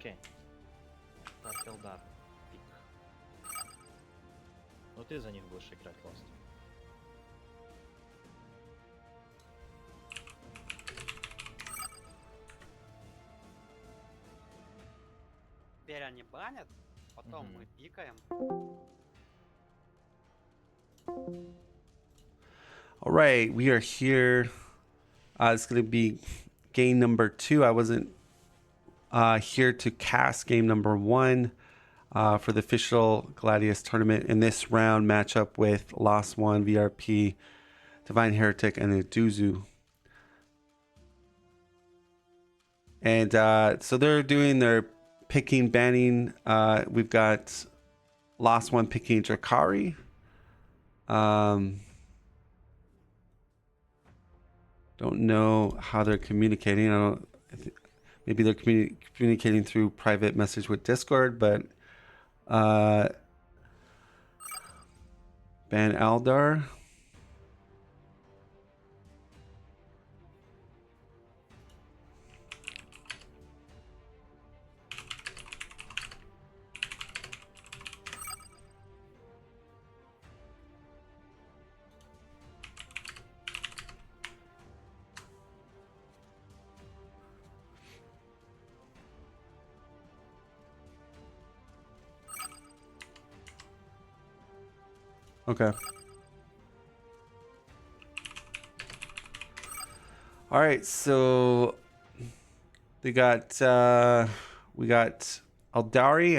Окей. Так, Элдар. Пик. Ну ты за них будешь играть, Lost. Теперь они банят, потом мы пикаем. All right, we are here. It's going to be game number 2. I wasn't here to cast game number 1 for the official Gladius tournament in this round matchup with LostOne, VRP, DivineHeretic, and Adozu. And so they're doing their picking, banning. We've got LostOne picking Drakari. Don't know how they're communicating. Maybe they're communicating through private message with Discord, but ban Eldar. Okay. All right, so we got Eldari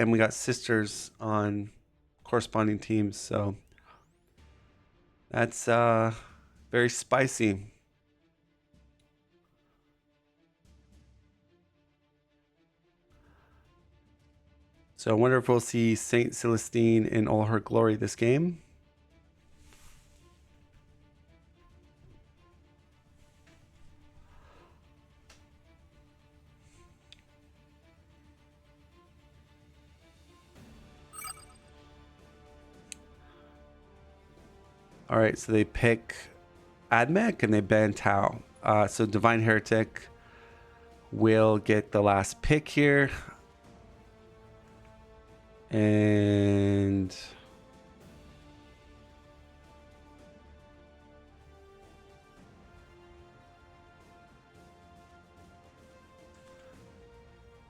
and we got Sisters on corresponding teams, so that's very spicy. So I wonder if we'll see Saint Celestine in all her glory this game. All right, so they pick Admech and they ban Tau. So DivineHeretic will get the last pick here. And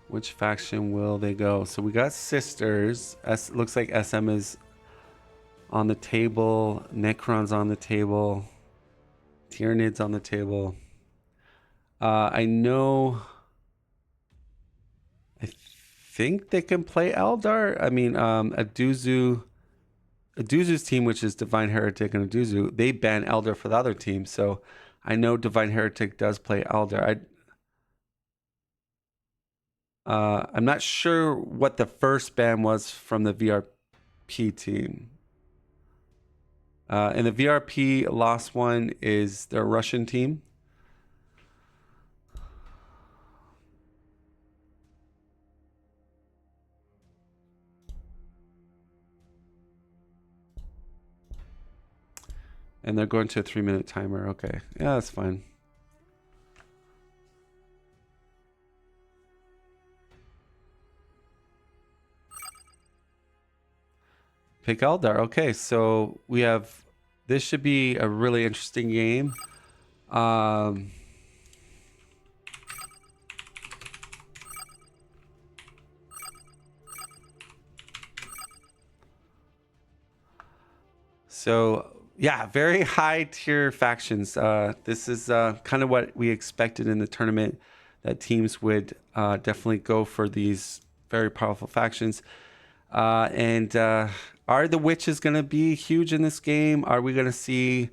which faction will they go? So we got Sisters. Looks like SM is on the table. Necron's on the table. Tyrannid's on the table. I think they can play Eldar. I mean, Adozu's team, which is DivineHeretic and Adozu, they ban Eldar for the other team. So I know DivineHeretic does play Eldar. I'm not sure what the first ban was from the VRP team. And the VRP LostOne is their Russian team. And they're going to a 3-minute timer. Okay. Yeah, that's fine. Pick Eldar. Okay, so we have... This should be a really interesting game. So... yeah, very high tier factions. This is kind of what we expected in the tournament, that teams would definitely go for these very powerful factions. Are the witches going to be huge in this game? Are we going to see,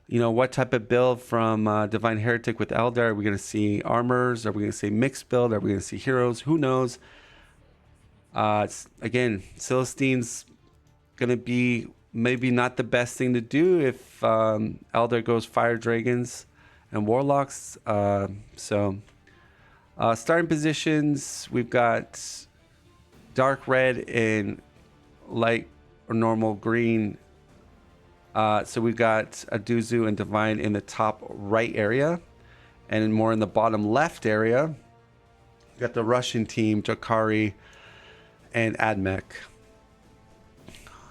what type of build from DivineHeretic with Eldar? Are we going to see armors? Are we going to see mixed build? Are we going to see heroes? Who knows? Again, Celestine's going to be maybe not the best thing to do if Eldar goes fire dragons and warlocks. Starting positions, we've got dark red and light or normal green. So we've got Adozu and Divine in the top right area, and more in the bottom left area. got the Russian team, Jakari and Admech.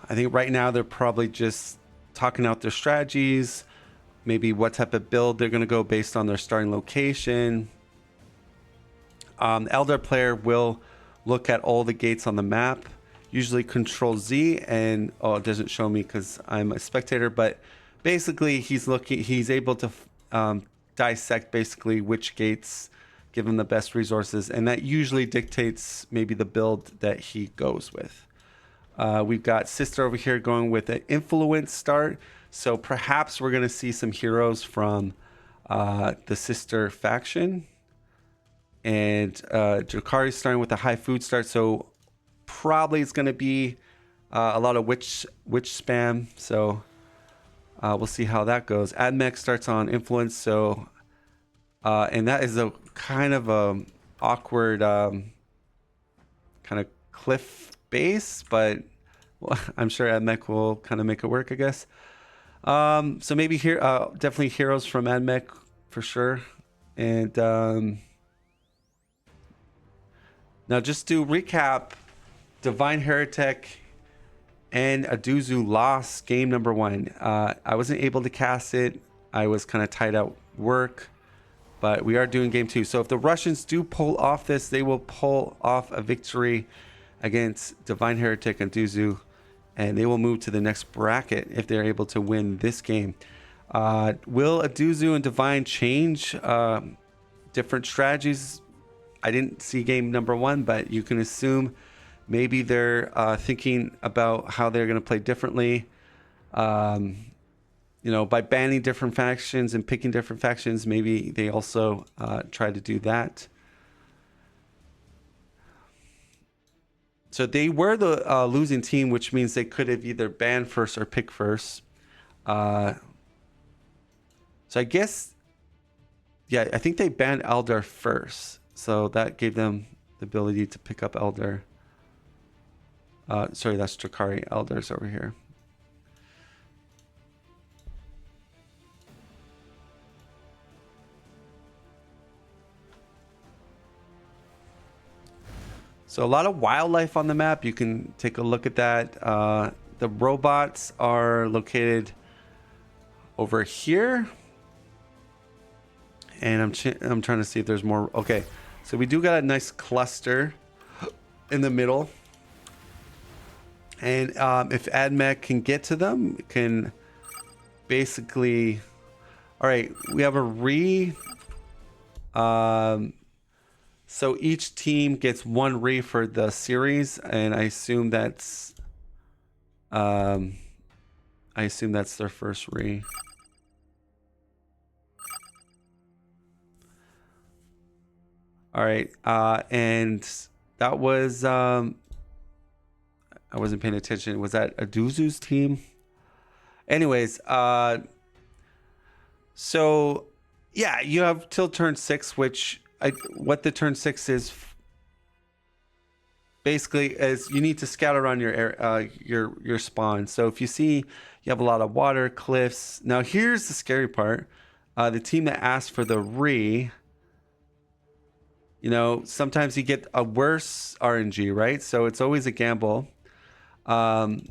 I think right now they're probably just talking out their strategies, maybe what type of build they're going to go based on their starting location. Elder player will look at all the gates on the map, usually Control Z, and it doesn't show me because I'm a spectator, but basically he's able to dissect basically which gates give him the best resources, and that usually dictates maybe the build that he goes with. We've got Sister over here going with an influence start, so perhaps we're going to see some heroes from the Sister faction. And Jakari's starting with a high food start, so probably it's going to be a lot of witch spam. So we'll see how that goes. Admech starts on influence, so and that is a kind of a awkward kind of cliff base, but well, I'm sure Admech will kind of make it work, I guess. So maybe here, definitely heroes from Admech for sure, and. Now, just to recap, DivineHeretic and Adozu lost game number 1. I wasn't able to cast it. I was kind of tied out work, but we are doing game 2. So if the Russians do pull off this, they will pull off a victory against DivineHeretic and Adozu, and they will move to the next bracket if they're able to win this game. Will Adozu and Divine change different strategies? I didn't see game number 1, but you can assume maybe they're thinking about how they're going to play differently. You know, by banning different factions and picking different factions, maybe they also try to do that. So they were the losing team, which means they could have either banned first or pick first. So I guess, yeah, I think they banned Elder first. So that gave them the ability to pick up Elder. Sorry, that's Jakari. Elder's over here. So a lot of wildlife on the map. You can take a look at that. The robots are located over here. And I'm trying to see if there's more. Okay. So we do got a nice cluster in the middle. And if Admech can get to them, it can basically... All right, we have a so each team gets 1 re for the series, and I assume that's their first re. All right, and that was I wasn't paying attention. Was that Adozu's team? Anyways, so yeah, you have till turn 6, which what the turn 6 is basically is you need to scout around your spawn. So if you see you have a lot of water, cliffs. Now here's the scary part. The team that asked for the re, you know, sometimes you get a worse RNG, right? So it's always a gamble. Jakari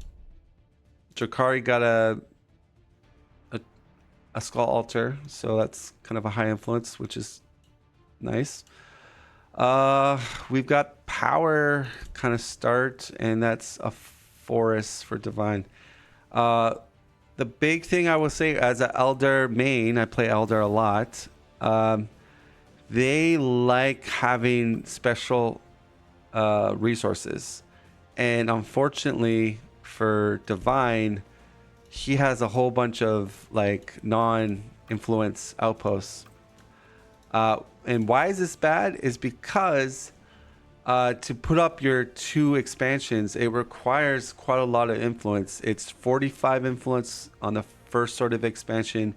got a skull altar, so that's kind of a high influence, which is nice. We've got power kind of start, and that's a forest for Divine. The big thing I will say, as an Elder main, I play Elder a lot. They like having special resources, and unfortunately for Divine, he has a whole bunch of like non-influence outposts. And why is this bad? Is because to put up your 2 expansions, it requires quite a lot of influence. It's 45 influence on the first sort of expansion.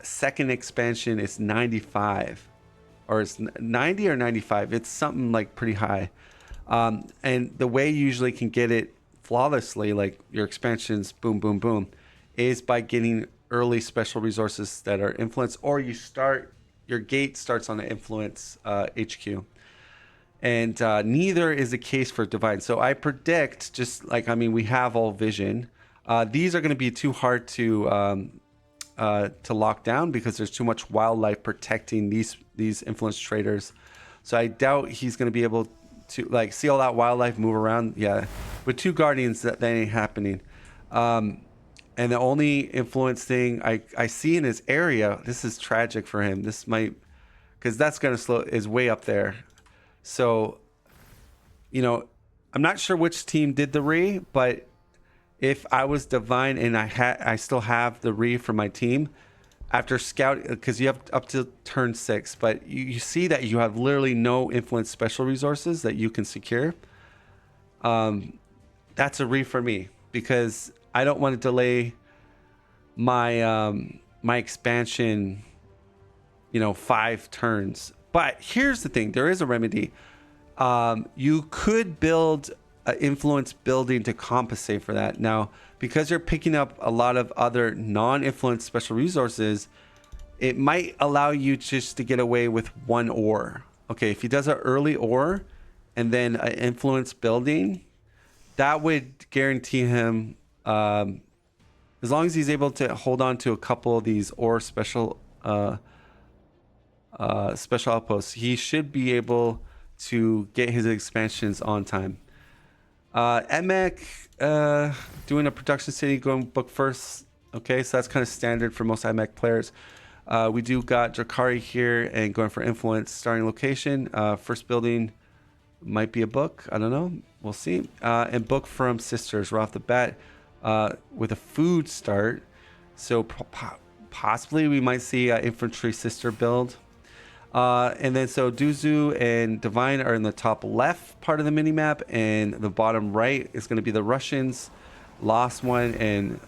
Second expansion is 95, or it's 90 or 95. It's something like pretty high. And the way you usually can get it flawlessly, like your expansions, boom, boom, boom, is by getting early special resources that are influence, or you start, your gate starts on the influence HQ. and neither is the case for Divine. So I predict, just like, I mean, we have all vision. These are going to be too hard to lock down because there's too much wildlife protecting these influence traders. So I doubt he's going to be able to like see all that wildlife move around. Yeah, with 2 guardians, that ain't happening. And the only influence thing I see in his area, this is tragic for him. This might, because that's going to slow, is way up there. So, you know, I'm not sure which team did the re, but if I was Divine and I still have the re for my team, after scout, because you have up to turn 6, but you see that you have literally no influence special resources that you can secure. That's a re for me, because I don't want to delay my my expansion, you know, 5 turns. But here's the thing, there is a remedy. You could build an influence building to compensate for that. Now, because you're picking up a lot of other non-influence special resources, it might allow you just to get away with 1 ore. Okay, if he does an early ore and then an influence building, that would guarantee him, as long as he's able to hold on to a couple of these ore special special outposts, he should be able to get his expansions on time. Emek doing a production city, going book first. Okay, so that's kind of standard for most Emek players. We do got Drakari here and going for influence. Starting location, first building might be a book. I don't know. We'll see. And book from sisters right off the bat with a food start. So possibly we might see an infantry sister build. And then so Adozu and Divine are in the top left part of the minimap, and the bottom right is going to be the Russians. LostOne and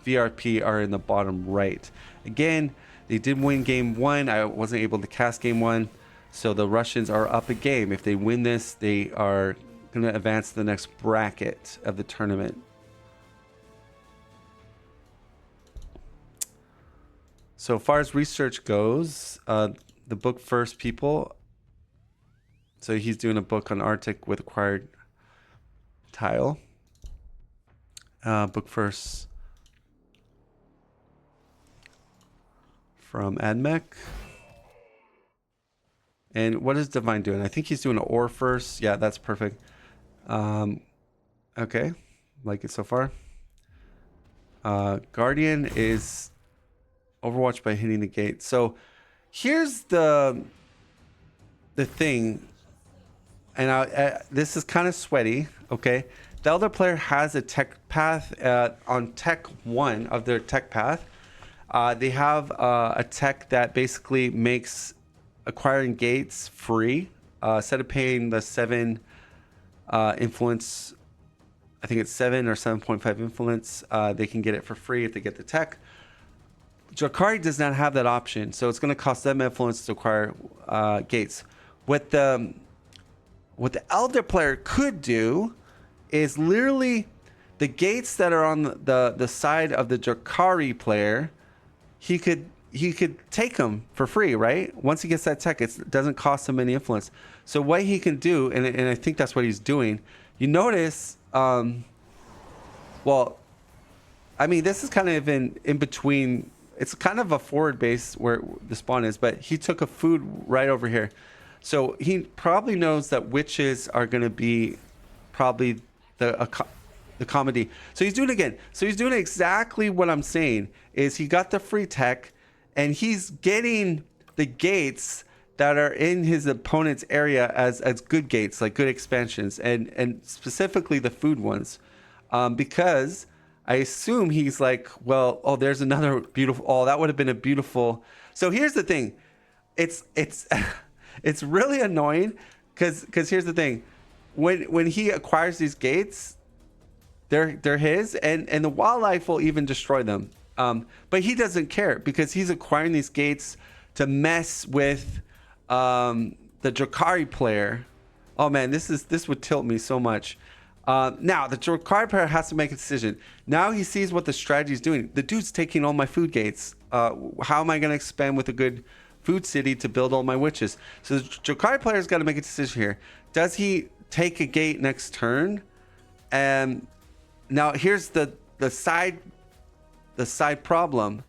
VRP are in the bottom right. Again, they did win game 1. I wasn't able to cast game 1, so the Russians are up a game. If they win this, they are going to advance to the next bracket of the tournament. So far as research goes, the book first people. So he's doing a book on Arctic with acquired tile. Book first from Admech. And what is Divine doing? I think he's doing an ore first. Yeah, that's perfect. Okay, like it so far. Guardian is Overwatch by hitting the gate. So here's the thing, and this is kind of sweaty. Okay, the elder player has a tech path on tech 1 of their tech path. They have a tech that basically makes acquiring gates free. Instead of paying the 7 influence, I think it's 7 or 7.5 influence, they can get it for free if they get the tech. Drakari does not have that option, so it's going to cost them influence to acquire gates. What the elder player could do is literally the gates that are on the side of the Drakari player, he could take them for free, right? Once he gets that tech, it doesn't cost him any influence. So what he can do, and I think that's what he's doing. You notice, well, I mean, this is kind of in between. It's kind of a forward base where the spawn is, but he took a food right over here. So he probably knows that witches are going to be probably the comedy. So he's doing it again. So he's doing exactly what I'm saying, is he got the free tech and he's getting the gates that are in his opponent's area as good gates, like good expansions, and specifically the food ones. Because I assume he's like, well, oh, there's another beautiful, oh, that would have been a beautiful. So here's the thing. It's it's really annoying because here's the thing. When he acquires these gates, they're his, and the wildlife will even destroy them. But he doesn't care because he's acquiring these gates to mess with the Drakari player. Oh man, this would tilt me so much. Now, the Drakari player has to make a decision. Now he sees what the strategy is doing. The dude's taking all my food gates. How am I going to expand with a good food city to build all my witches. So the Jokari player's got to make a decision here. Does he take a gate next turn? And now here's the side problem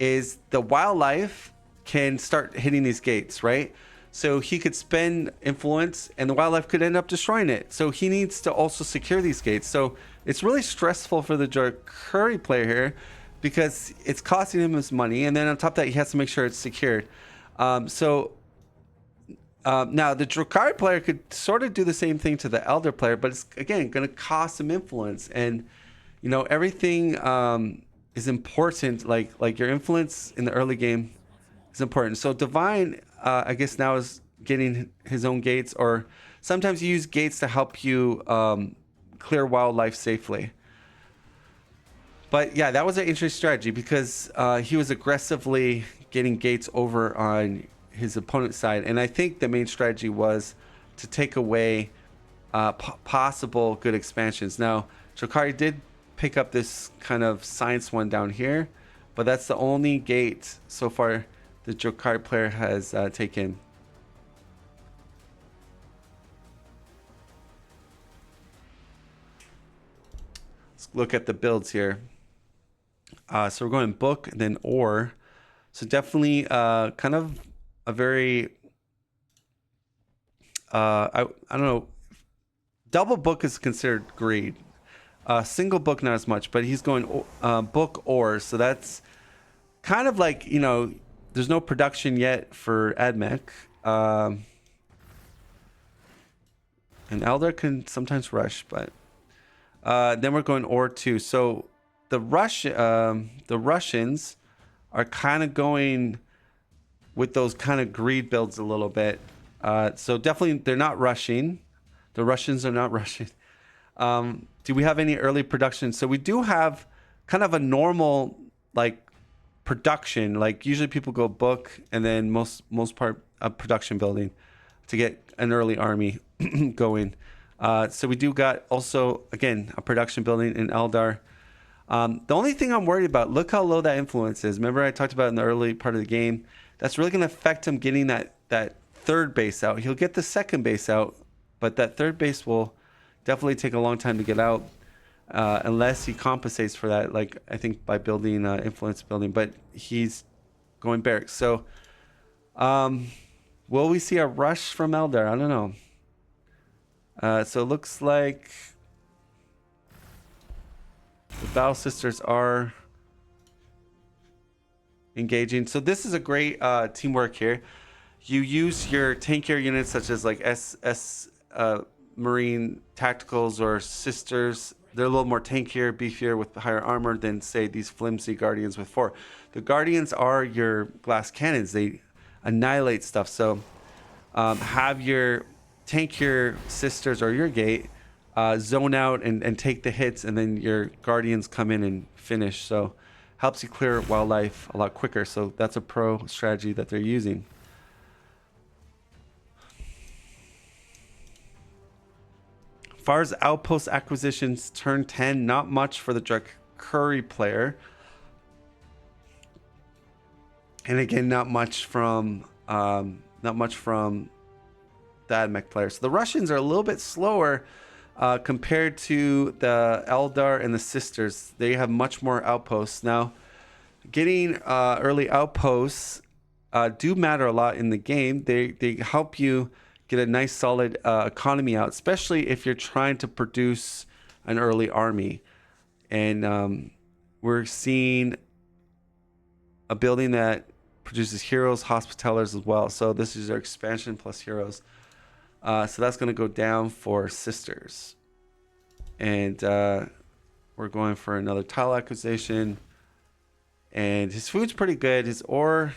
is the wildlife can start hitting these gates, right? So he could spend influence and the wildlife could end up destroying it. So he needs to also secure these gates. So it's really stressful for the Jokari player here because it's costing him his money. And then on top of that, he has to make sure it's secured. Now the Jokari player could sort of do the same thing to the Elder player, but it's again going to cost him influence. And, you know, everything is important. Like your influence in the early game is important. So Divine, I guess now is getting his own gates, or sometimes you use gates to help you clear wildlife safely. But yeah, that was an interesting strategy because he was aggressively getting gates over on his opponent's side, and I think the main strategy was to take away possible good expansions. Now, Jokari did pick up this kind of science one down here, but that's the only gate so far the Jokari player has taken. Let's look at the builds here. So we're going book and then ore. So definitely kind of a very I don't know, double book is considered greed. Single book not as much, but he's going book ore. So that's kind of like, you know, there's no production yet for Admech. And Elder can sometimes rush, but then we're going ore too. So the Russians are kind of going with those kind of greed builds a little bit. So definitely they're not rushing. The Russians are not rushing. Do we have any early production? So we do have kind of a normal like production. Like usually people go book and then most part production building to get an early army going. So we do got also again a production building in Eldar. The only thing I'm worried about, look how low that influence is. Remember I talked about in the early part of the game. That's really going to affect him getting that third base out. He'll get the second base out, but that third base will definitely take a long time to get out unless he compensates for that, like I think by building influence building. But he's going barracks. So will we see a rush from Eldar? I don't know. So it looks like the Battle Sisters are engaging. So this is a great teamwork here. You use your tankier units such as like SS Marine Tacticals or Sisters. They're a little more tankier, beefier with higher armor than say these flimsy Guardians with 4. The Guardians are your glass cannons. They annihilate stuff. So have your tankier Sisters or your gate zone out and take the hits, and then your Guardians come in and finish. So helps you clear wildlife a lot quicker. So that's a pro strategy that they're using. As far as outpost acquisitions, turn 10, not much for the Jokari player. And again, not much from the Admech player. So the Russians are a little bit slower compared to the Eldar and the Sisters. They have much more outposts. Now, getting early outposts do matter a lot in the game. They help you get a nice solid economy out, especially if you're trying to produce an early army. And we're seeing a building that produces heroes, hospitallers as well. So this is our expansion plus heroes. So that's going to go down for Sisters. And we're going for another tile acquisition. And his food's pretty good. His ore,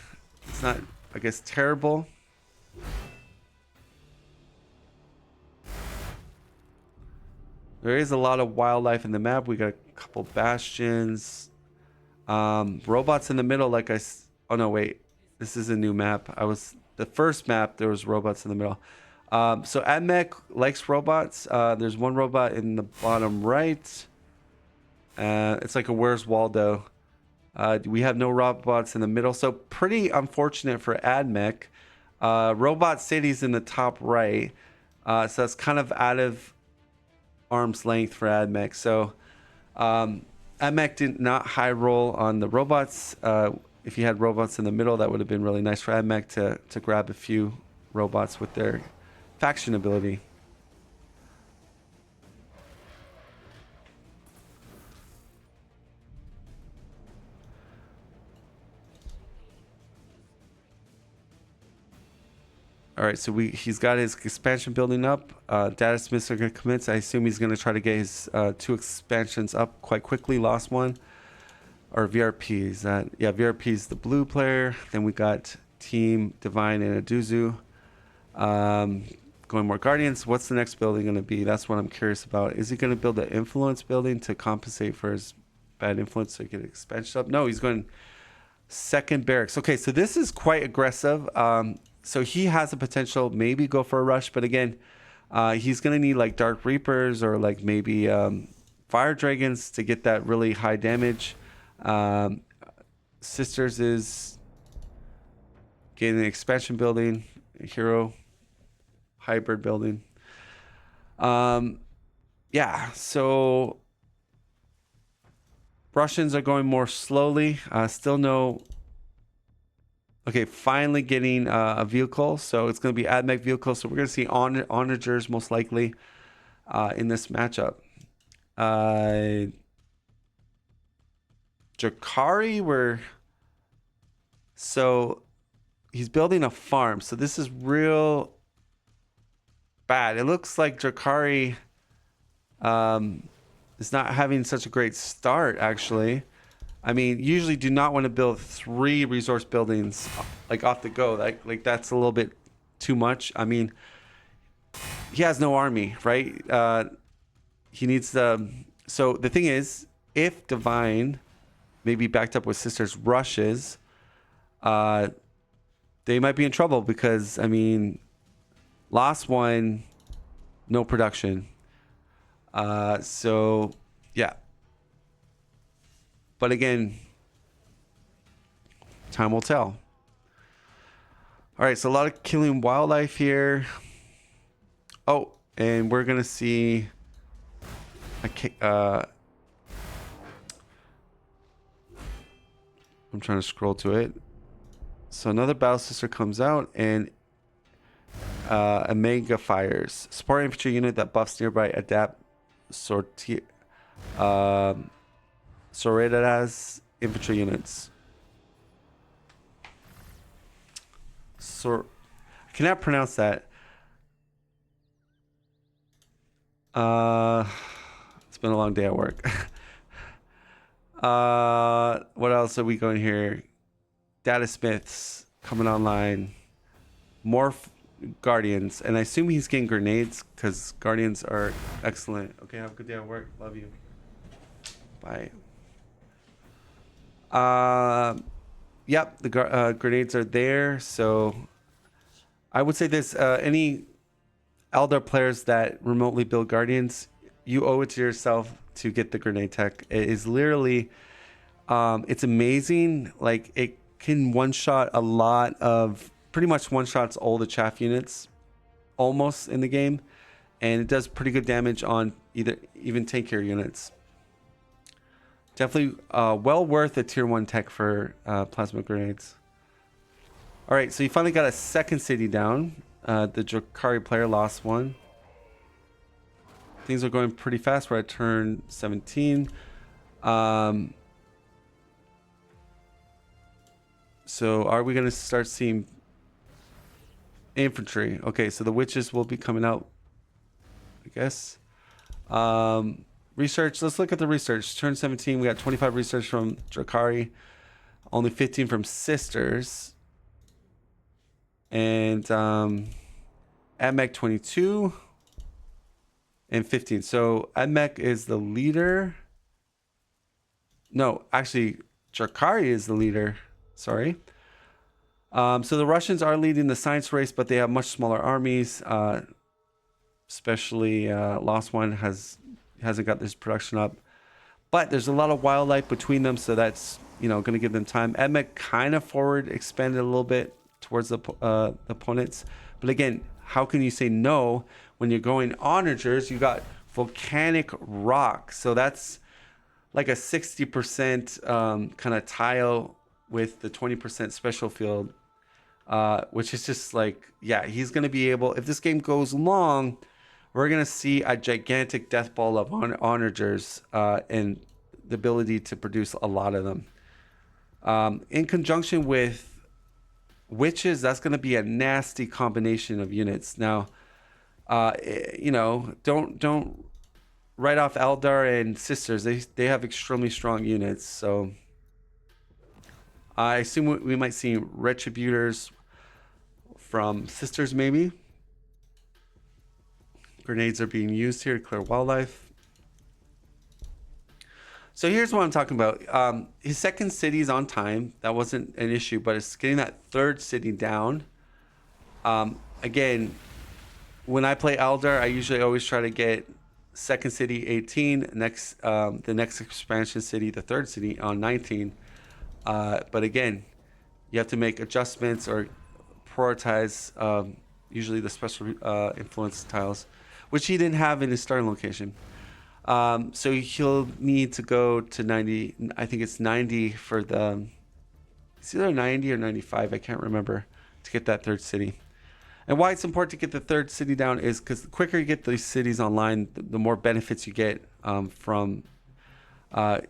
it's not, I guess, terrible. There is a lot of wildlife in the map. We got a couple bastions. Robots in the middle, like oh no, wait. This is a new map. The first map, there was robots in the middle. So Admech likes robots. There's one robot in the bottom right. It's like a Where's Waldo. We have no robots in the middle, so pretty unfortunate for AdMech. Robot City's in the top right, so that's kind of out of arm's length for AdMech. So AdMech did not high roll on the robots. If you had robots in the middle, that would have been really nice for AdMech to grab a few robots with their faction ability. All right, so he's got his expansion building up. Data smiths are going to commence. I assume he's going to try to get his 2 expansions up quite quickly. LostOne or VRPs. Yeah, VRP's the blue player. Then we got Team Divine and Adozu. Going more Guardians. What's the next building going to be? That's what I'm curious about. Is he going to build an influence building to compensate for his bad influence so he can expansion up? No, he's going second barracks. Okay, so this is quite aggressive. So he has the potential maybe go for a rush, but again, he's going to need like Dark Reapers or like maybe Fire Dragons to get that really high damage. Sisters is getting an expansion building, hero hybrid building. Yeah, so Russians are going more slowly. Still no. Okay, finally getting a vehicle. So it's going to be AdMech vehicle. So we're going to see onagers most likely in this matchup. Drakari, so he's building a farm. So this is real bad. It looks like Drakari is not having such a great start, actually. I mean, usually do not want to build 3 resource buildings like off the go. Like that's a little bit too much. I mean, he has no army, right? He needs the. So the thing is, if Divine, maybe backed up with Sisters, rushes, they might be in trouble because I mean, LostOne, no production. So yeah. But again, time will tell. All right, so a lot of killing wildlife here. Oh, and we're gonna see I'm trying to scroll to it. So another battle sister comes out and a mega fires. Support infantry unit that buffs nearby adapt Soreta's infantry units. I cannot pronounce that. It's been a long day at work. What else are we going here? Data smiths coming online. More guardians, and I assume he's getting grenades because guardians are excellent. Okay, have a good day at work. Love you. Bye. Yep, the grenades are there. So I would say this: any Eldar players that remotely build guardians, you owe it to yourself to get the grenade tech. It is literally, it's amazing. Like it can one-shot a lot of, pretty much one-shots all the chaff units, almost in the game, and it does pretty good damage on even tankier units. Definitely well worth a tier 1 tech for plasma grenades. All right, so you finally got a second city down. The Drakari player lost one. Things are going pretty fast. We're at turn 17. So are we going to start seeing infantry? Okay, so the witches will be coming out, I guess. Research, let's look at the research. Turn 17, we got 25 research from Drakari, only 15 from Sisters, and AdMech 22 and 15. So AdMech is the leader. No, actually Drakari is the leader. Sorry. So the Russians are leading the science race, but they have much smaller armies. Especially LostOne hasn't got this production up, but there's a lot of wildlife between them, so that's going to give them time. Edmec kind of forward expanded a little bit towards the opponents. But again, how can you say no when you're going onagers? You got volcanic rock. So that's like a 60% kind of tile with the 20% special field, which is just like, yeah, he's going to be able, if this game goes long, we're going to see a gigantic death ball of onagers and the ability to produce a lot of them. In conjunction with witches, that's going to be a nasty combination of units. Now, don't write off Eldar and Sisters. They have extremely strong units. So I assume we might see Retributors from Sisters maybe. Grenades are being used here to clear wildlife. So here's what I'm talking about. His second city is on time. That wasn't an issue, but it's getting that third city down. Again, when I play Eldar, I usually always try to get second city 18, the next expansion city, the third city on 19. But again, you have to make adjustments or prioritize usually the special influence tiles, which he didn't have in his starting location. So he'll need to go to 90. I think it's 90 for the, it's either 90 or 95. I can't remember, to get that third city. And why it's important to get the third city down is because the quicker you get these cities online, the more benefits you get from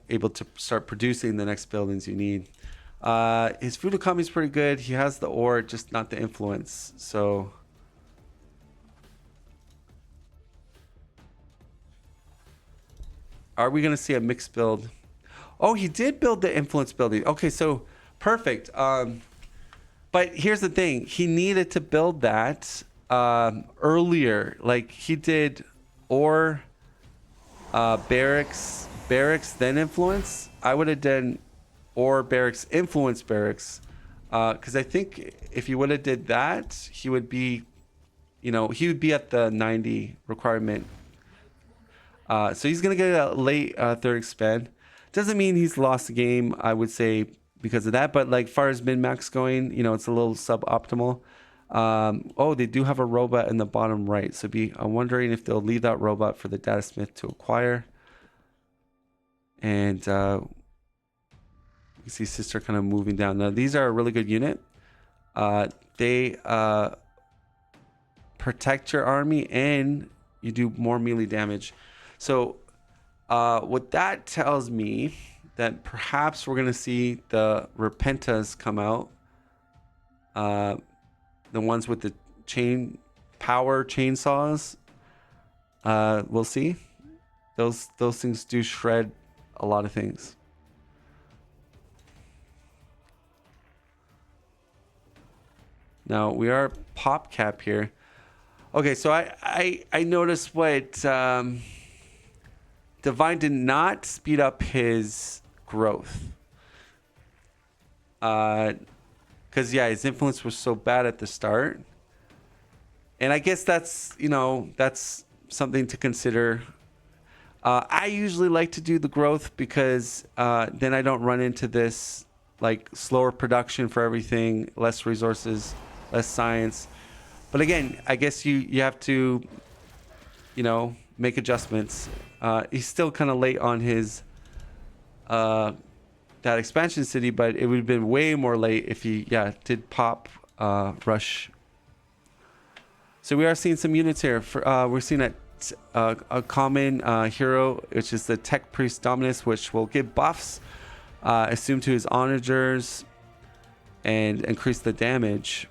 able to start producing the next buildings you need. His food economy is pretty good. He has the ore, just not the influence. So are we going to see a mixed build? Oh, he did build the influence building. Okay, so perfect. But here's the thing. He needed to build that earlier. Like he did ore, barracks, then influence. I would have done ore, barracks, influence, barracks. Because I think if he would have did that, he would be, he would be at the 90 requirement. So he's going to get a late third expand. Doesn't mean he's lost the game, I would say, because of that. But like far as min-max going, it's a little suboptimal. Oh, they do have a robot in the bottom right. So I'm wondering if they'll leave that robot for the data smith to acquire. And you see Sister kind of moving down. Now, these are a really good unit. They protect your army and you do more melee damage. So what that tells me that perhaps we're going to see the Repentas come out. The ones with the power chainsaws. We'll see. Those things do shred a lot of things. Now we are pop cap here. Okay, so I noticed what Divine did not speed up his growth. Because his influence was so bad at the start. And I guess that's something to consider. I usually like to do the growth because then I don't run into this like slower production for everything, less resources, less science. But again, I guess you have to, make adjustments. He's still kind of late on his that expansion city, but it would have been way more late if he did pop rush. So we are seeing some units here. We're seeing a common hero, which is the Tech Priest Dominus, which will give buffs assumed to his onagers and increase the damage.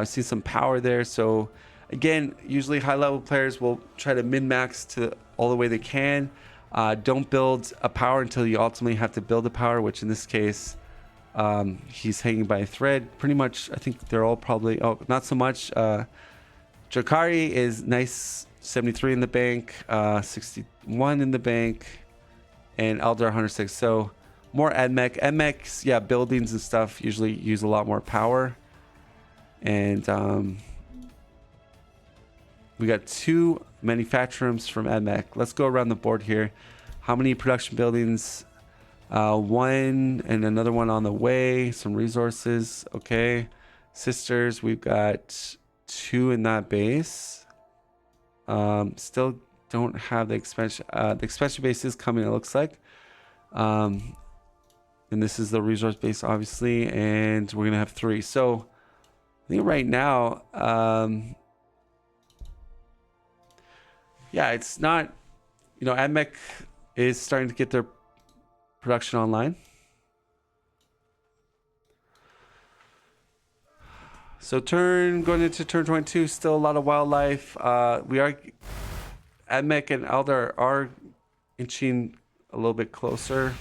See some power there. So again, usually high level players will try to min-max to all the way they can. Don't build a power until you ultimately have to build a power, which in this case, he's hanging by a thread. Pretty much, I think they're all probably, not so much. Drakari is nice, 73 in the bank, 61 in the bank, and Eldar 106. So more Edmec. Edmecs, buildings and stuff usually use a lot more power. And we got 2 manufacturers from Edmec. Let's go around the board here. How many production buildings One and another one on the way. Some resources. Okay. Sisters, we've got 2 in that base. Still don't have the expansion. The expansion base is coming, it looks like. And this is the resource base, obviously. And we're going to have 3. So I think right now, yeah, it's not, AdMech is starting to get their production online. So going into turn 22, still a lot of wildlife. AdMech and Eldar are inching a little bit closer.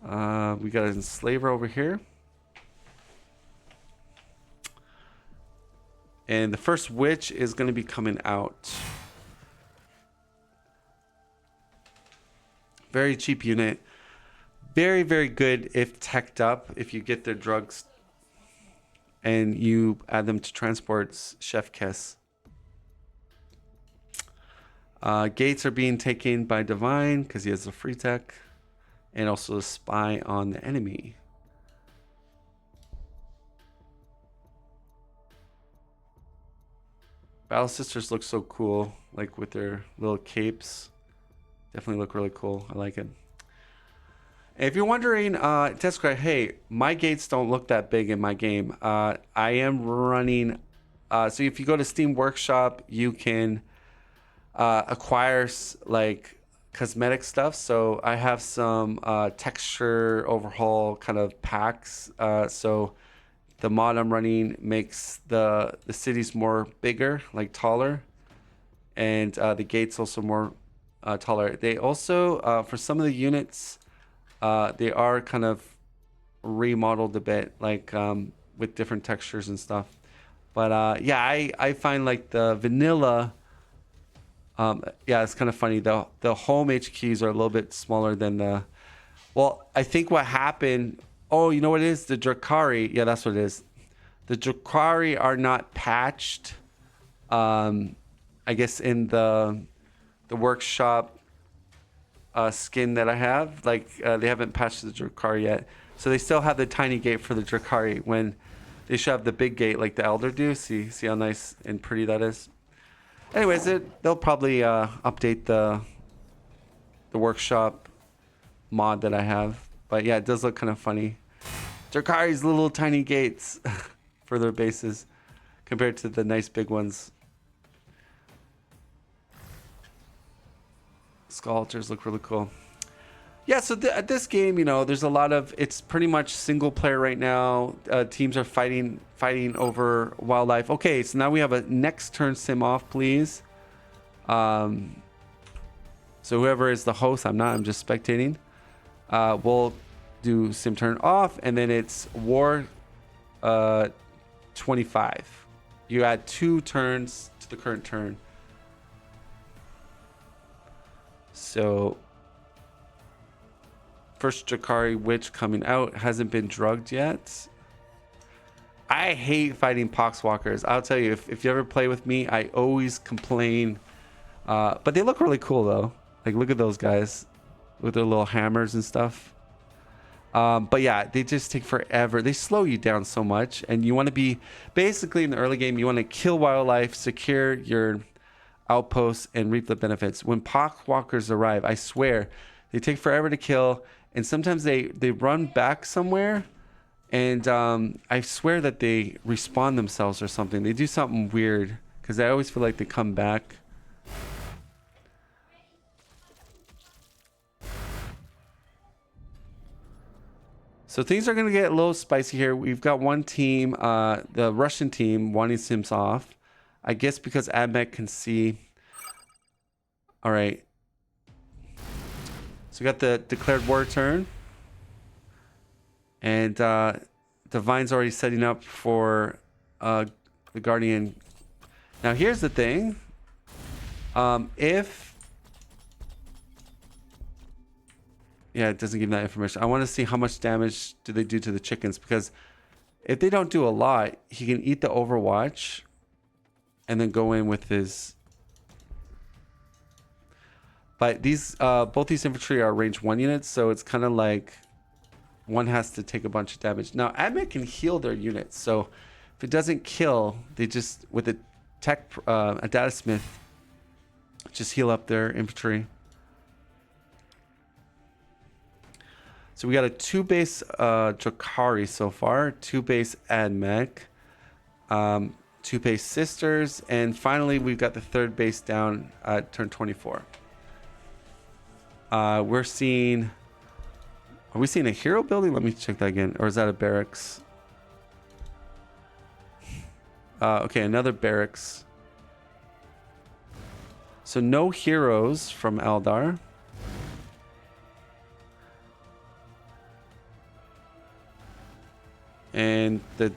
We got an enslaver over here. And the first witch is going to be coming out. Very cheap unit. Very, very good if teched up. If you get their drugs and you add them to transports, Chef Kiss. Gates are being taken by Divine because he has a free tech. And also a spy on the enemy. Battle Sisters look so cool, like with their little capes. Definitely look really cool. I like it. If you're wondering, Tescry, hey, my gates don't look that big in my game. I am running. So if you go to Steam Workshop, you can acquire like cosmetic stuff. So I have some texture overhaul kind of packs. So the mod I'm running makes the cities more bigger, like taller, and the gates also more taller. They also for some of the units. They are kind of remodeled a bit, like with different textures and stuff. But yeah, I find like the vanilla, yeah, it's kind of funny. The home HQs are a little bit smaller than the. Well, I think what happened. Oh, you know what it is? The Drakari. Yeah, that's what it is. The Drakari are not patched. I guess in the workshop. Skin that I have, like they haven't patched the Drakari yet, so they still have the tiny gate for the Drakari when they should have the big gate like the Elder do. See how nice and pretty that is. Anyways, they'll probably update the workshop mod that I have, but yeah, it does look kind of funny. Drakari's little tiny gates for their bases compared to the nice big ones. Skull altars look really cool. Yeah, so this game, there's a lot of. It's pretty much single player right now. Teams are fighting over wildlife. Okay, so now we have a next turn sim off, please. So whoever is the host, I'm not. I'm just spectating. We'll do sim turn off, and then it's war 25. You add 2 turns to the current turn. So, first Drakari Witch coming out. Hasn't been drugged yet. I hate fighting Poxwalkers. I'll tell you, if you ever play with me, I always complain. But they look really cool, though. Like, look at those guys with their little hammers and stuff. But yeah, they just take forever. They slow you down so much. And you want to be, basically in the early game, you want to kill wildlife, secure your outposts, and reap the benefits. When Poxwalkers arrive, I swear, they take forever to kill. And sometimes they run back somewhere. And I swear that they respawn themselves or something. They do something weird. Because I always feel like they come back. So things are going to get a little spicy here. We've got one team, the Russian team, wanting Sims off. I guess because AdMech can see. All right. So we got the declared war turn. And Divine's already setting up for the Guardian. Now here's the thing. Yeah, it doesn't give that information. I want to see how much damage do they do to the chickens, because if they don't do a lot, he can eat the Overwatch and then go in with his... But these both these infantry are range 1 units, so it's kind of like one has to take a bunch of damage. Now, admech can heal their units, so if it doesn't kill, they just, with a tech, a data smith, just heal up their infantry. So we got a 2 base Drakari so far, 2 base admech, 2 base sisters, and finally we've got the 3rd base down at turn 24. We're seeing... Are we seeing a hero building? Let me check that again. Or is that a barracks? Okay, another barracks. So no heroes from Eldar. And the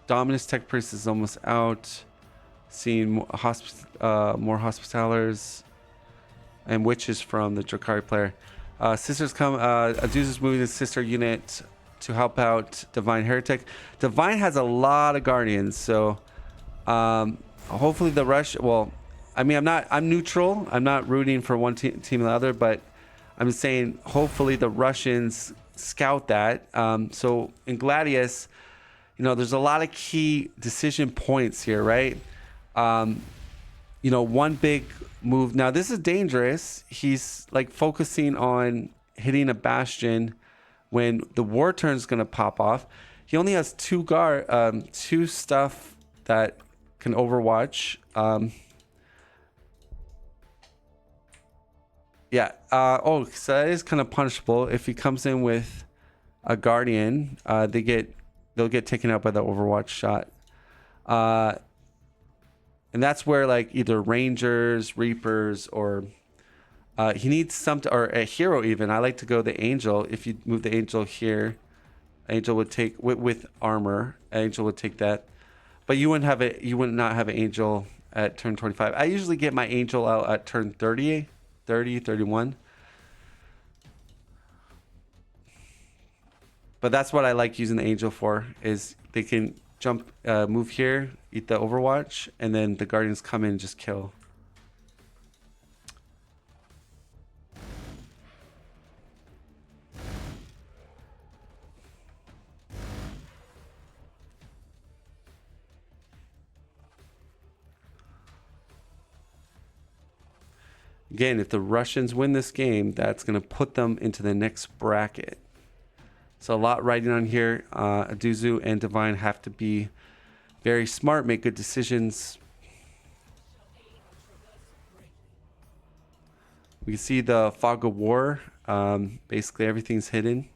Dominus Tech Priest is almost out. Seeing more Hospitalers and Witches from the Drakari player. Sisters come. Adozu's moving his sister unit to help out DivineHeretic. Divine has a lot of Guardians, so hopefully the rush. Well, I mean, I'm neutral. I'm not rooting for one team or the other, but I'm saying hopefully the Russians scout that. So in Gladius, you know, there's a lot of key decision points here, right? You know, one big move. Now this is dangerous. He's like focusing on hitting a bastion when the war turn is going to pop off. He only has 2 stuff that can overwatch. Yeah. Oh, so that is kind of punishable. If he comes in with a guardian, they'll get taken out by the overwatch shot. And that's where like either Rangers, Reapers, or he needs something, or a hero even. I like to go the Angel. If you move the Angel here, Angel would take with armor. Angel would take that, but you would not have an Angel at turn 25. I usually get my Angel out at turn 30, 31. But that's what I like using the Angel for, is they can jump, move here, eat the Overwatch, and then the Guardians come in and just kill. Again, if the Russians win this game, that's going to put them into the next bracket. So a lot riding on here. Adozu and Divine have to be very smart, make good decisions. We can see the fog of war. Basically, everything's hidden.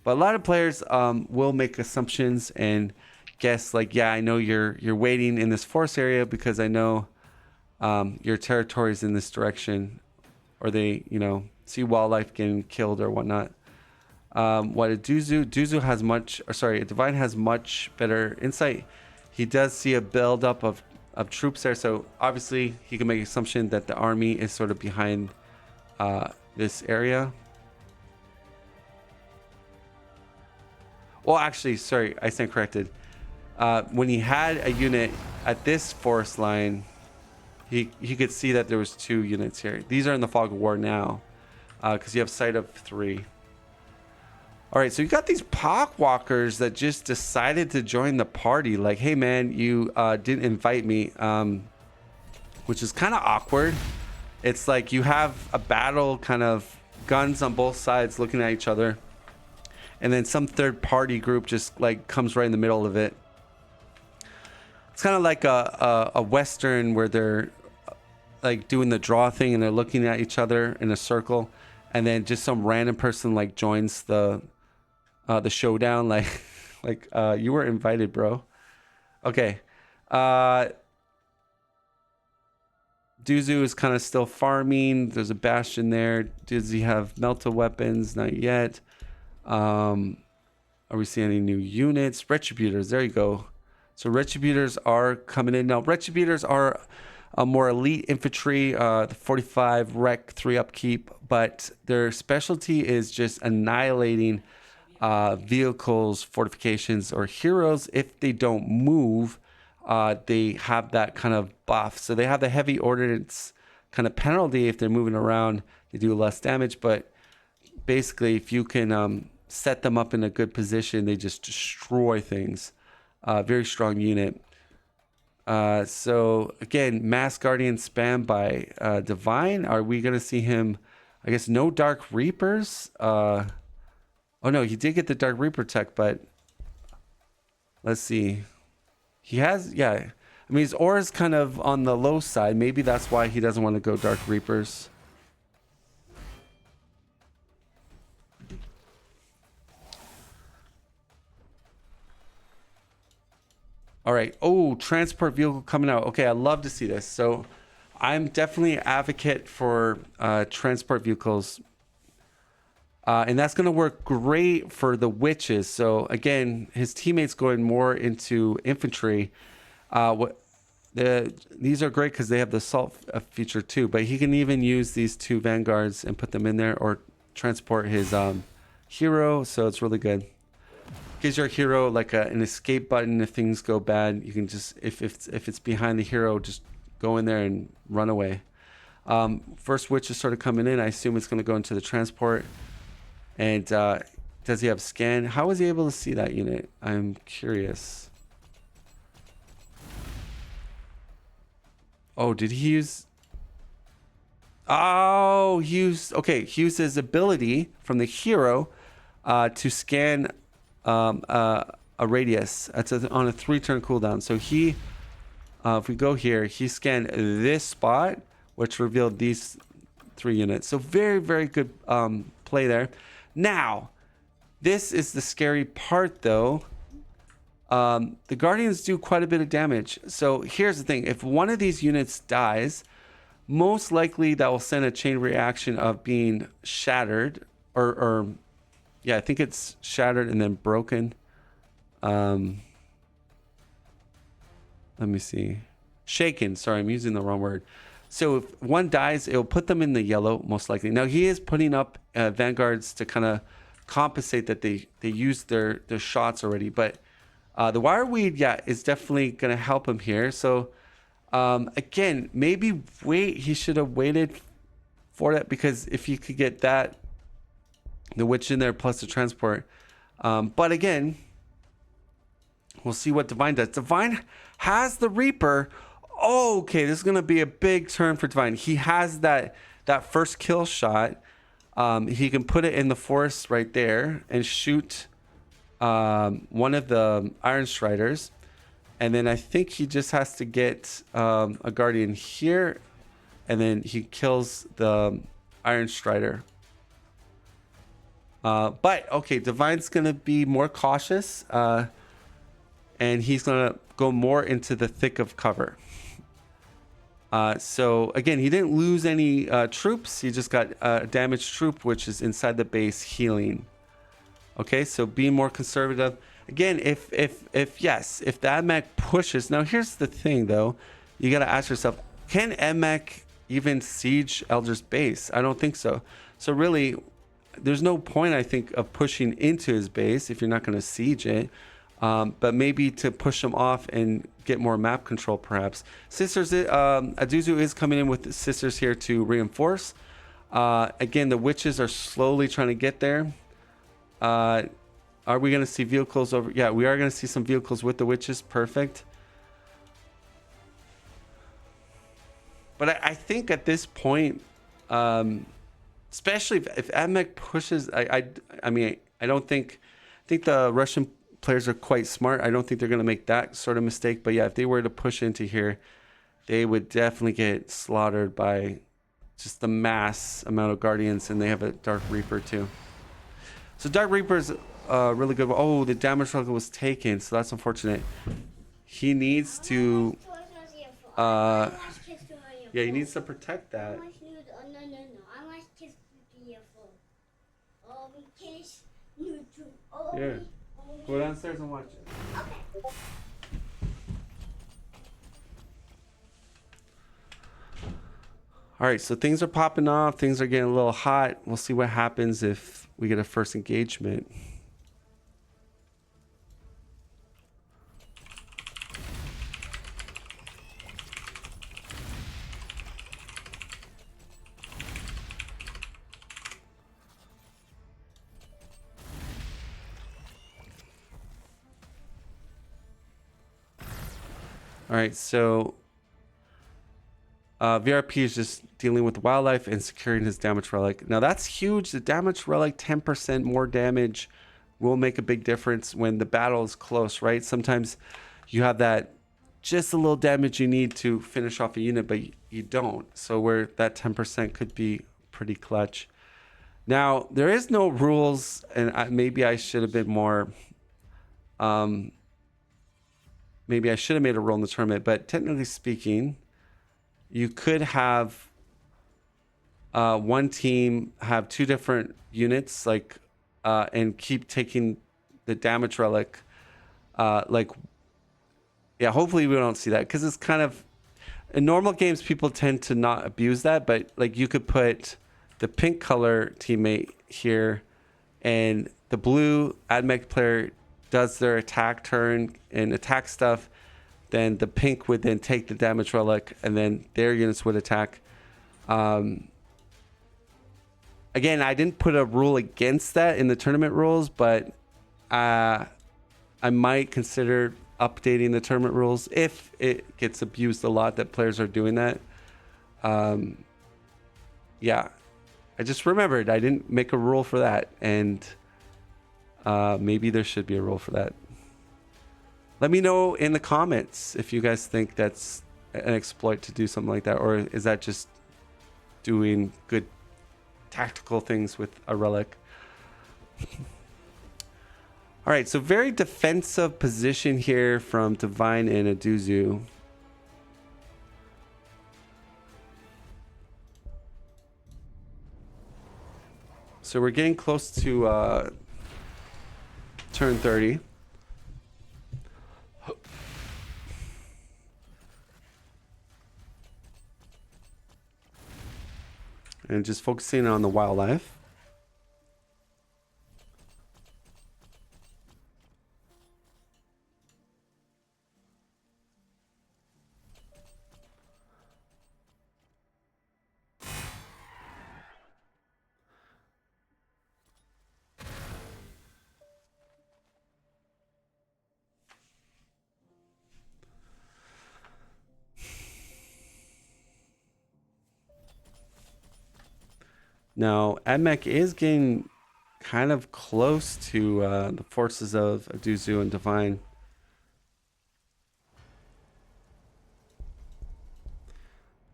But a lot of players will make assumptions and guess, like, yeah, I know you're waiting in this forest area because I know your territory is in this direction, or they, you know, see wildlife getting killed or whatnot. What Adozu has much, or sorry, Divine has much better insight. He does see a buildup of troops there, so obviously he can make an assumption that the army is sort of behind this area. Well, actually, sorry, I stand corrected. When he had a unit at this forest line, he could see that there was 2 units here. These are in the fog of war now, because you have sight of 3. All right, so you got these Pokwalkers that just decided to join the party. Like, hey man, you didn't invite me, which is kind of awkward. It's like you have a battle, kind of guns on both sides looking at each other, and then some third party group just like comes right in the middle of it. It's kind of like a Western where they're like doing the draw thing and they're looking at each other in a circle, and then just some random person like joins the showdown. Like you were invited, bro. Okay. Adozu is kind of still farming. There's a bastion there. Does he have melta weapons? Not yet. Are we seeing any new units? Retributors, there you go. So Retributors are coming in now. Retributors are a more elite infantry, the 45 Rec 3 upkeep, but their specialty is just annihilating vehicles, fortifications, or heroes if they don't move. they have that kind of buff. So they have the heavy ordnance kind of penalty if they're moving around. They do less damage, but basically, if you can set them up in a good position, they just destroy things. Very strong unit. So again, Mass Guardian spam by Divine. Are we going to see him? I guess no Dark Reapers. Oh no, he did get the Dark Reaper tech, but let's see. He has, yeah. I mean, his aura is kind of on the low side. Maybe that's why he doesn't want to go Dark Reapers. All right. Oh, transport vehicle coming out. Okay, I love to see this. So I'm definitely an advocate for transport vehicles. And that's going to work great for the witches. So again, his teammates going more into infantry. These are great because they have the assault feature too. But he can even use these two vanguards and put them in there, or transport his hero. So it's really good. Gives your hero like an escape button if things go bad. You can just, if it's behind the hero, just go in there and run away. First witch is sort of coming in. I assume it's going to go into the transport. And does he have scan? How was he able to see that unit? I'm curious. Oh, did he use... Oh, he used... Okay, he used his ability from the hero to scan a radius. That's on a 3-turn cooldown. So he... if we go here, he scanned this spot, which revealed these 3 units. So very, very good play there. Now, this is the scary part, though. The Guardians do quite a bit of damage. So here's the thing. If one of these units dies, most likely that will send a chain reaction of being shattered. Or yeah, I think it's shattered and then broken. Let me see. Shaken. Sorry, I'm using the wrong word. So if one dies, it'll put them in the yellow, most likely. Now, he is putting up vanguards to kind of compensate that they used their shots already. But the wireweed, yeah, is definitely going to help him here. So, again, maybe he should have waited for that, because if you could get that, the witch in there plus the transport. But again, we'll see what Divine does. Divine has the Reaper. Oh, okay, this is going to be a big turn for Divine. He has that first kill shot. He can put it in the forest right there and shoot one of the Iron Striders. And then I think he just has to get a Guardian here. And then he kills the Iron Strider. But, okay, Divine's going to be more cautious. And he's going to go more into the thick of cover. So again, he didn't lose any troops. He just got a damaged troop, which is inside the base healing. Okay, so be more conservative. Again, if the AdMech pushes. Now, here's the thing, though. You got to ask yourself, can AdMech even siege Elder's base? I don't think so. So really, there's no point, I think, of pushing into his base if you're not going to siege it. But maybe to push them off and get more map control, perhaps. Sisters, Adozu is coming in with the Sisters here to reinforce. Again, the witches are slowly trying to get there. Are we going to see vehicles over? Yeah, we are going to see some vehicles with the witches. Perfect. But I think at this point, especially if AdMech pushes, I think the Russian players are quite smart. I don't think they're going to make that sort of mistake. But yeah, if they were to push into here, they would definitely get slaughtered by just the mass amount of Guardians, and they have a Dark Reaper too. So Dark Reaper's really good. Oh, the damage level was taken, so that's unfortunate. He needs to... yeah, he needs to protect that. Yeah. Go downstairs and watch it. Okay. All right, so things are popping off. Things are getting a little hot. We'll see what happens if we get a first engagement. All right, so VRP is just dealing with wildlife and securing his damage relic. Now that's huge. The damage relic, 10% more damage will make a big difference when the battle is close, right? Sometimes you have that just a little damage you need to finish off a unit, but you don't. So where that 10% could be pretty clutch. Now, there is no rules, and maybe I should have been more... maybe I should have made a rule in the tournament, but technically speaking, you could have one team have 2 different units, like, and keep taking the damage relic. Like, yeah, hopefully we don't see that, because it's kind of... In normal games, people tend to not abuse that, but like you could put the pink color teammate here, and the blue AdMech player does their attack turn and attack stuff. Then the pink would then take the damage relic, and then their units would attack. Again, I didn't put a rule against that in the tournament rules, but I might consider updating the tournament rules if it gets abused a lot that players are doing that. Yeah, I just remembered I didn't make a rule for that, and maybe there should be a rule for that. Let me know in the comments if you guys think that's an exploit to do something like that, or is that just doing good tactical things with a relic. All right, so very defensive position here from Divine and Adozu. So we're getting close to turn 30. And just focusing on the wildlife. Now, AdMech is getting kind of close to the forces of Adozu and Divine.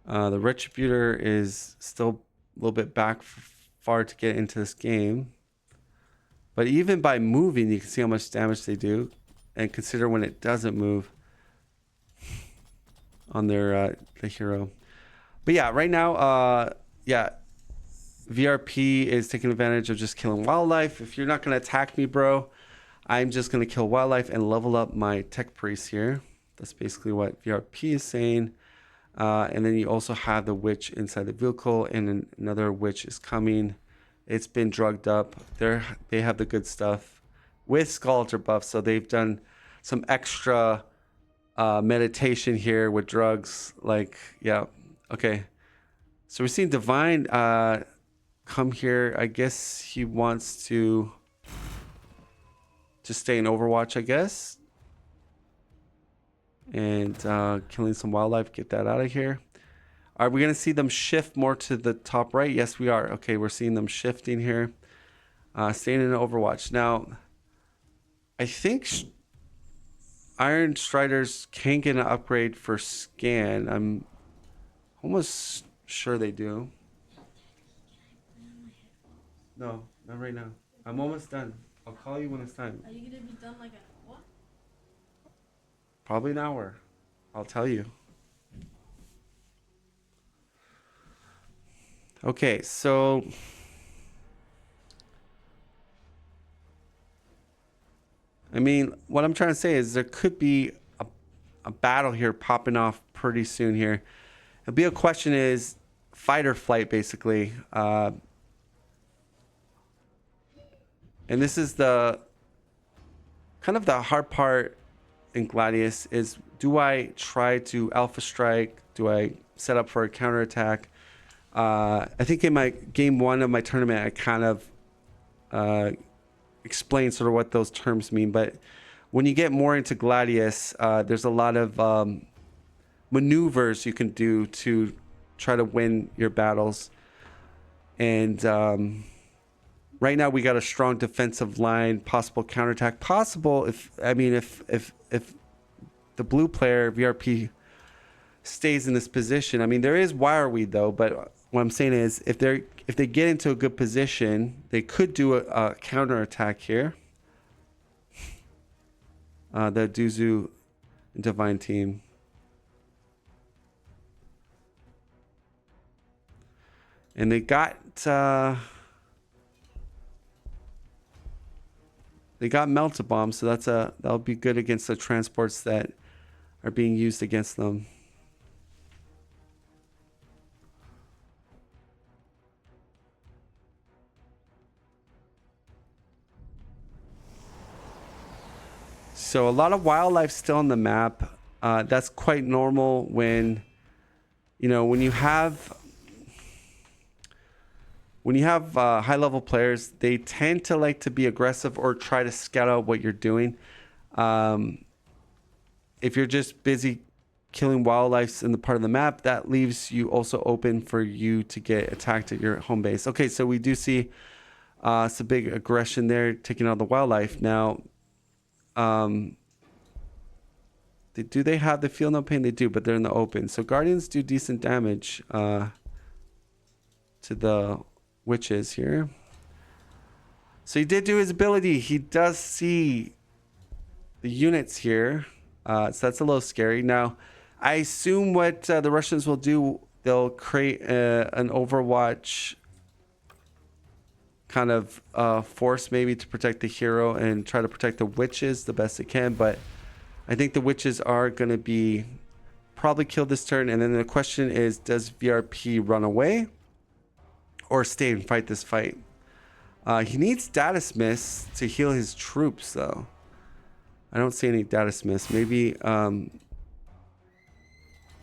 The Retributor is still a little bit back far to get into this game. But even by moving, you can see how much damage they do. And consider when it doesn't move on their the hero. But yeah, right now, yeah. VRP is taking advantage of just killing wildlife. If you're not going to attack me, bro, I'm just going to kill wildlife and level up my tech priest here. That's basically what VRP is saying. And then you also have the witch inside the vehicle, and another witch is coming. It's been drugged up. They have the good stuff with Skullter buff, so they've done some extra meditation here with drugs. Like, yeah, okay. So we're seeing Divine come here. I guess he wants to just stay in Overwatch, I guess. And killing some wildlife, get that out of here. Are we going to see them shift more to the top right? Yes, we are. Okay, we're seeing them shifting here. Staying in Overwatch. Now, I think Iron Striders can get an upgrade for scan. I'm almost sure they do. No, not right now. I'm almost done. I'll call you when it's time. Are you gonna be done like what? Probably an hour. I'll tell you. Okay, so I mean, what I'm trying to say is there could be a battle here popping off pretty soon here. It'll be a question is fight or flight, basically. And this is the kind of the hard part in Gladius is, do I try to alpha strike? Do I set up for a counterattack? I think in my game 1 of my tournament, I kind of explained sort of what those terms mean. But when you get more into Gladius, there's a lot of maneuvers you can do to try to win your battles. And right now we got a strong defensive line, possible counterattack, possible if the blue player VRP stays in this position. I mean, there is wire weed though, but what I'm saying is if they get into a good position, they could do a counterattack here. The Adozu Divine team. And they got melted bomb, so that'll be good against the transports that are being used against them. So a lot of wildlife still on the map. That's quite normal when you have high level players. They tend to like to be aggressive or try to scout out what you're doing. If you're just busy killing wildlife in the part of the map, that leaves you also open for you to get attacked at your home base. Okay, so we do see some big aggression there, taking out the wildlife. Now, do they have the feel no pain? They do, but they're in the open. So Guardians do decent damage to the witches here. So he did do his ability. He does see the units here. So that's a little scary. Now, I assume what the Russians will do, they'll create an Overwatch kind of force maybe to protect the hero and try to protect the witches the best they can. But I think the witches are going to be probably killed this turn. And then the question is, does VRP run away or stay and fight this fight? He needs data smiths to heal his troops, though. I don't see any data smiths. Maybe, yeah,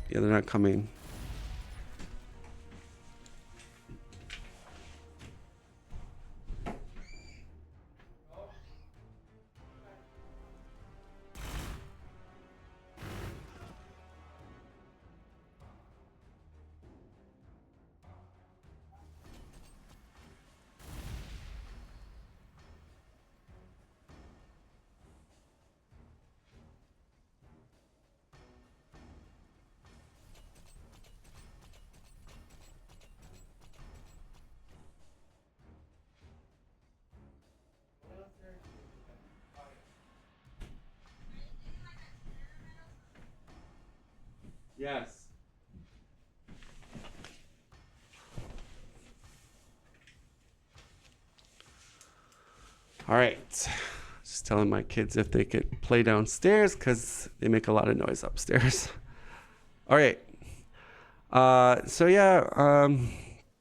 they're not coming. Yes. All right. Just telling my kids if they could play downstairs because they make a lot of noise upstairs. All right. So yeah,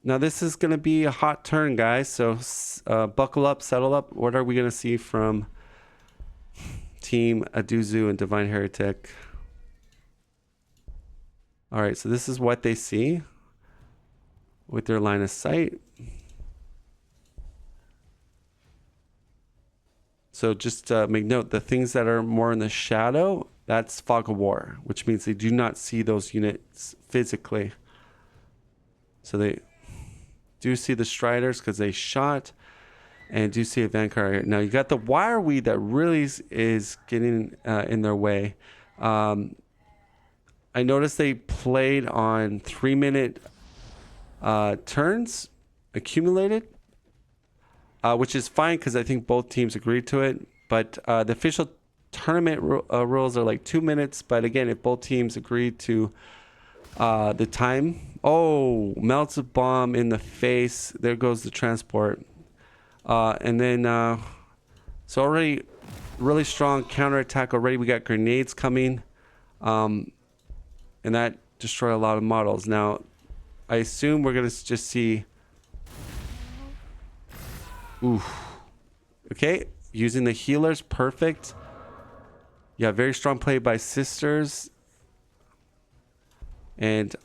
now this is going to be a hot turn, guys. So buckle up, settle up. What are we going to see from Team Adozu and DivineHeretic? All right, so this is what they see with their line of sight. So just make note, the things that are more in the shadow, that's fog of war, which means they do not see those units physically. So they do see the Striders because they shot, and do see a Vanguard. Now you got the wire weed that really is getting in their way. I noticed they played on 3-minute turns accumulated, which is fine because I think both teams agreed to it. But the official tournament rules are like 2 minutes. But again, if both teams agree to the time, oh, melts a bomb in the face. There goes the transport. And then, so already really strong counterattack already. We got grenades coming. And that destroyed a lot of models. Now, I assume we're going to just see... Oof. Okay, using the healers, perfect. Yeah, very strong play by Sisters. And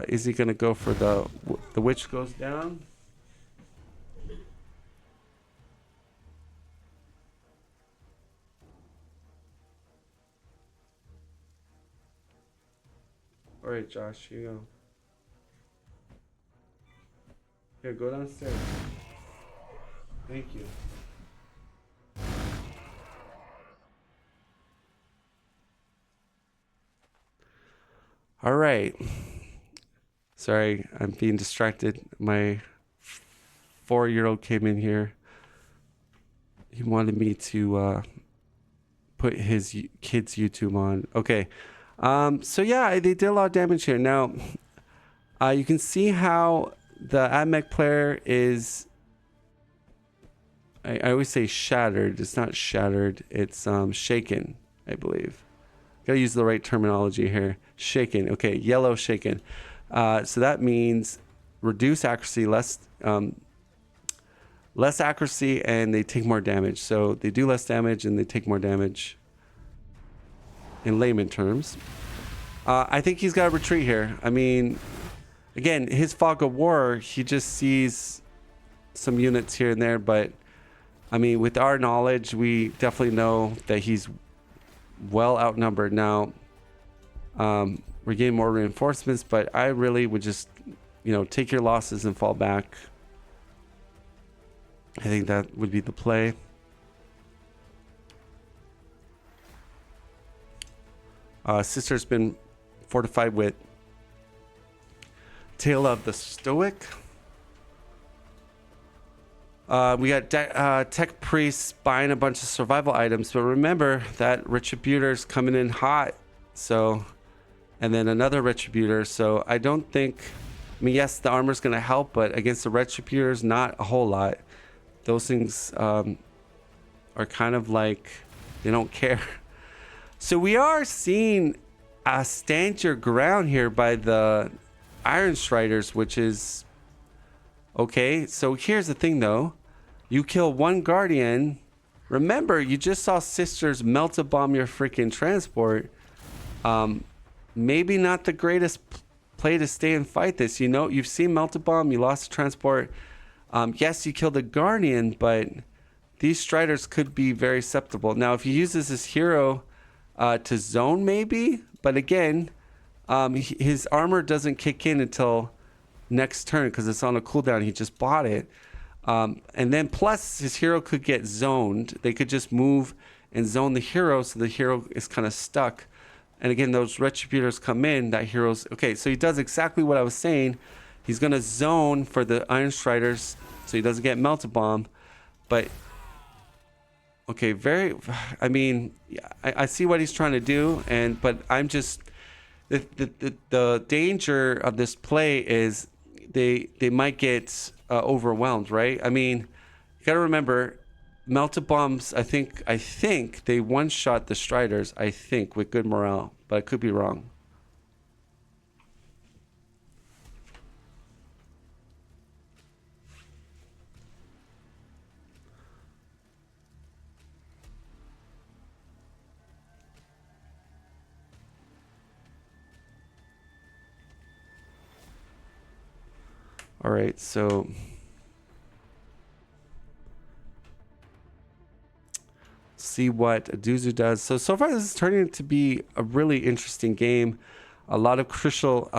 is he going to go for the witch goes down? All right, Josh, here you go. Here, go downstairs. Thank you. All right. Sorry, I'm being distracted. My 4-year-old came in here. He wanted me to put his kid's YouTube on. Okay. So yeah, they did a lot of damage here. Now, you can see how the AdMech player is... I always say shattered. It's not shattered. It's shaken, I believe. Gotta use the right terminology here. Shaken. Okay, yellow shaken. So that means reduce accuracy, less accuracy, and they take more damage. So they do less damage and they take more damage in layman terms. I think he's got to retreat here. I mean, again, his fog of war, he just sees some units here and there, but I mean, with our knowledge, we definitely know that he's well outnumbered. Now, we're getting more reinforcements, but I really would just, take your losses and fall back. I think that would be the play. Sister's been fortified with Tale of the Stoic. We got Tech Priests buying a bunch of survival items, but remember that Retributor's coming in hot. So, and then another Retributor. So I don't think, yes, the armor's going to help, but against the Retributors, not a whole lot. Those things are kind of like, they don't care. So we are seeing a stand your ground here by the Iron Striders, which is okay. So here's the thing though. You kill one Guardian. Remember, you just saw Sisters melt a bomb your freaking transport. Maybe not the greatest play to stay and fight this. You've seen melt a bomb, you lost the transport. Yes, you killed a Guardian, but these Striders could be very susceptible. Now, if he uses his hero to zone, maybe. But again, his armor doesn't kick in until next turn because it's on a cooldown. He just bought it. And then plus his hero could get zoned. They could just move and zone the hero, so the hero is kind of stuck. And again, those Retributors come in, that hero's... Okay, so he does exactly what I was saying. He's going to zone for the Iron Striders so he doesn't get Melted Bomb. But... Okay, I mean, I see what he's trying to do, but I'm just... The danger of this play is they might get overwhelmed, right? I mean, you got to remember, Melted Bombs, I think they one-shot the Striders, I think, with good morale, but I could be wrong. All right, so see what Adozu does. So far this is turning to be a really interesting game. A lot of crucial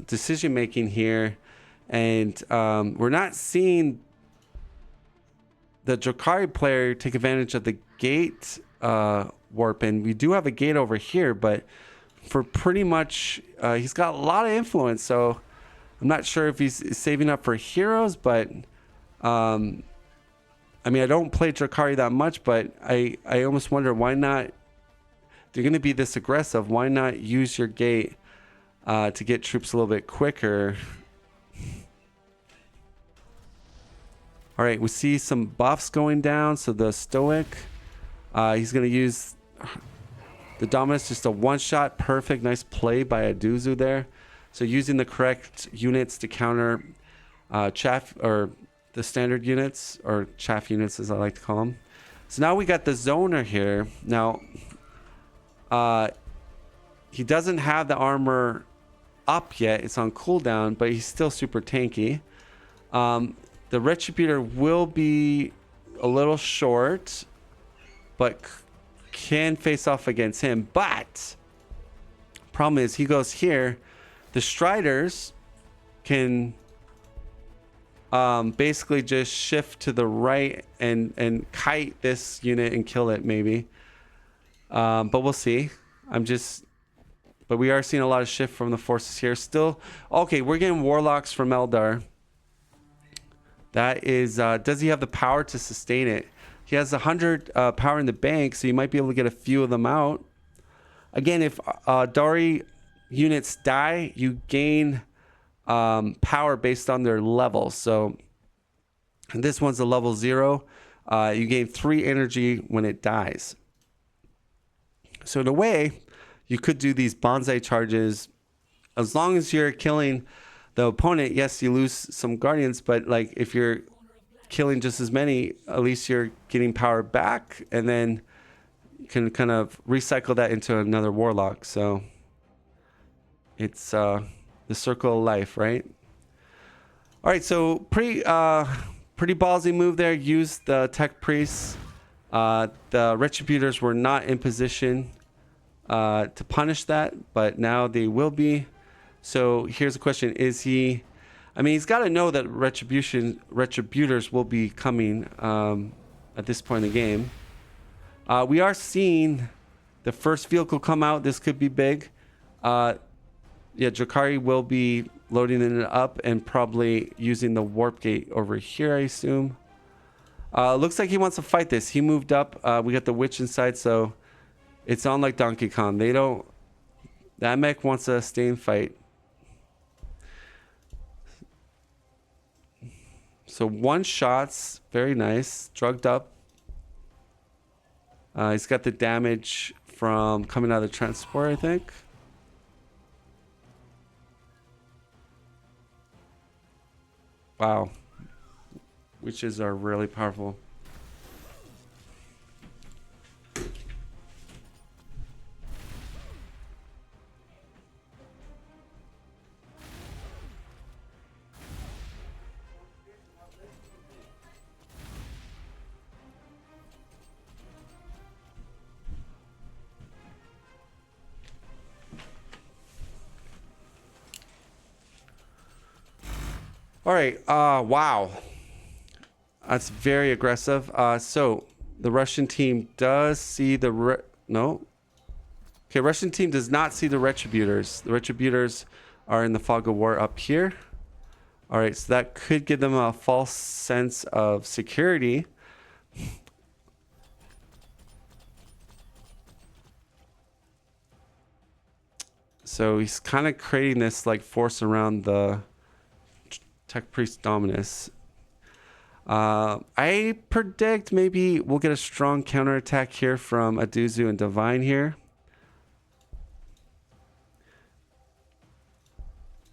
decision making here, and we're not seeing the Drakari player take advantage of the gate warp, and we do have a gate over here, but for pretty much he's got a lot of influence, so I'm not sure if he's saving up for heroes, but I mean, I don't play Drakari that much, but I almost wonder why not. They're going to be this aggressive. Why not use your gate to get troops a little bit quicker? All right, we see some buffs going down. So the Stoic, he's going to use the Dominus, just a one-shot. Perfect. Nice play by Adozu there. So using the correct units to counter chaff, or the standard units, or chaff units as I like to call them. So now we got the zoner here. Now, he doesn't have the armor up yet. It's on cooldown, but he's still super tanky. The Retributor will be a little short, but can face off against him. But problem is he goes here. the Striders can basically just shift to the right and kite this unit and kill it maybe. But we'll see. But we are seeing a lot of shift from the forces here. Still, okay, we're getting Warlocks from Eldar. That is, does he have the power to sustain it? He has 100 power in the bank, so you might be able to get a few of them out. Again, if Dari units die, you gain power based on their level. So and this one's a level 0. You gain 3 energy when it dies. So in a way, you could do these bonsai charges as long as you're killing the opponent. Yes, you lose some guardians, but like if you're killing just as many, at least you're getting power back, and then you can kind of recycle that into another warlock. So it's the circle of life, right? All right, so pretty ballsy move there. Use the tech priests. The retributors were not in position to punish that, but now they will be. So here's a question: is he? I mean, he's got to know that retributors will be coming at this point in the game. We are seeing the first vehicle come out. This could be big. Yeah, Drakari will be loading it up and probably using the warp gate over here, I assume. Looks like he wants to fight this. He moved up. We got the witch inside, so it's on like Donkey Kong. That mech wants to stay and fight. So 1 shots, very nice. Drugged up. He's got the damage from coming out of the transport, I think. Wow. Witches are really powerful. All right. Wow. That's very aggressive. So the Russian team does see the no. Okay, Russian team does not see the retributors. The retributors are in the fog of war up here. All right, so that could give them a false sense of security. So he's kind of creating this like force around the Tech Priest Dominus. I predict maybe we'll get a strong counterattack here from Adozu and Divine here.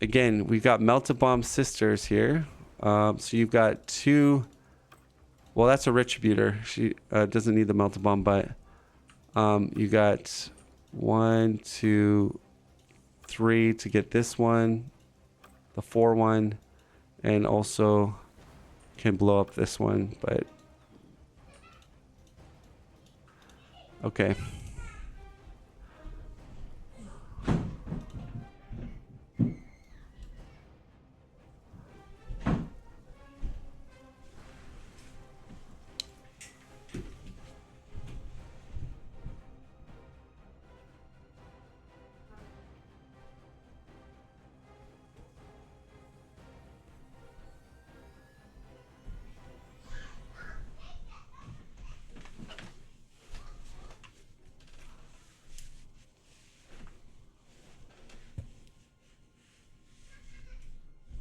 Again, we've got Melt-A-Bomb Sisters here. So you've got 2. Well, that's a Retributor. She doesn't need the Melt-A-Bomb, but you got 1, 2, 3 to get this one, the 4 one, and also can blow up this one, but okay.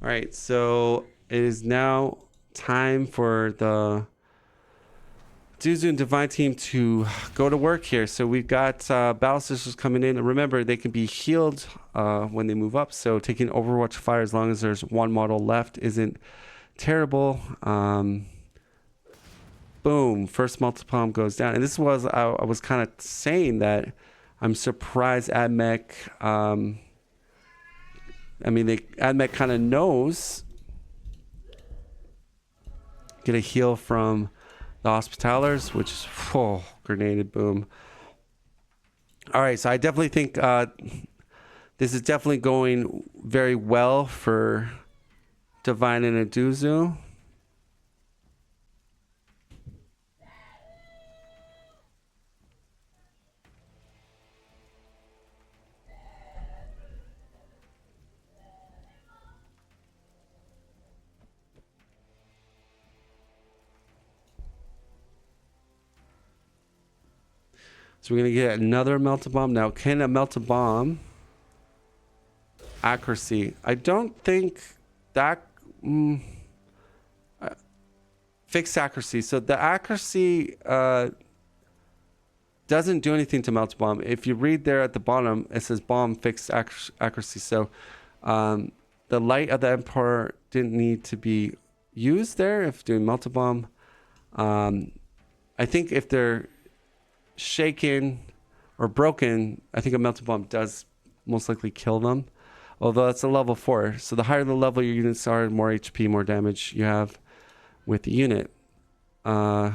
All right, so it is now time for the Adozu and Divine team to go to work here. So we've got Battle Sisters coming in. Remember, they can be healed when they move up. So taking Overwatch fire as long as there's 1 model left isn't terrible. Boom, first Multipalm goes down. And this was, I was kind of saying that I'm surprised AdMech, AdMech kind of knows. Get a heal from the Hospitalers, which is grenaded, boom. All right, so I definitely think the This is definitely going very well for Divine and Adozu. So we're going to get another melt-a-bomb. Now, can a melt-a-bomb accuracy? I don't think that... fixed accuracy. So the accuracy doesn't do anything to melt-a-bomb. If you read there at the bottom, it says bomb fixed accuracy. So the light of the Emperor didn't need to be used there if doing melt-a-bomb. I think if they're shaken or broken, I think a melted bomb does most likely kill them, although that's a level 4. So the higher the level your units are, more HP, more damage you have with the unit. So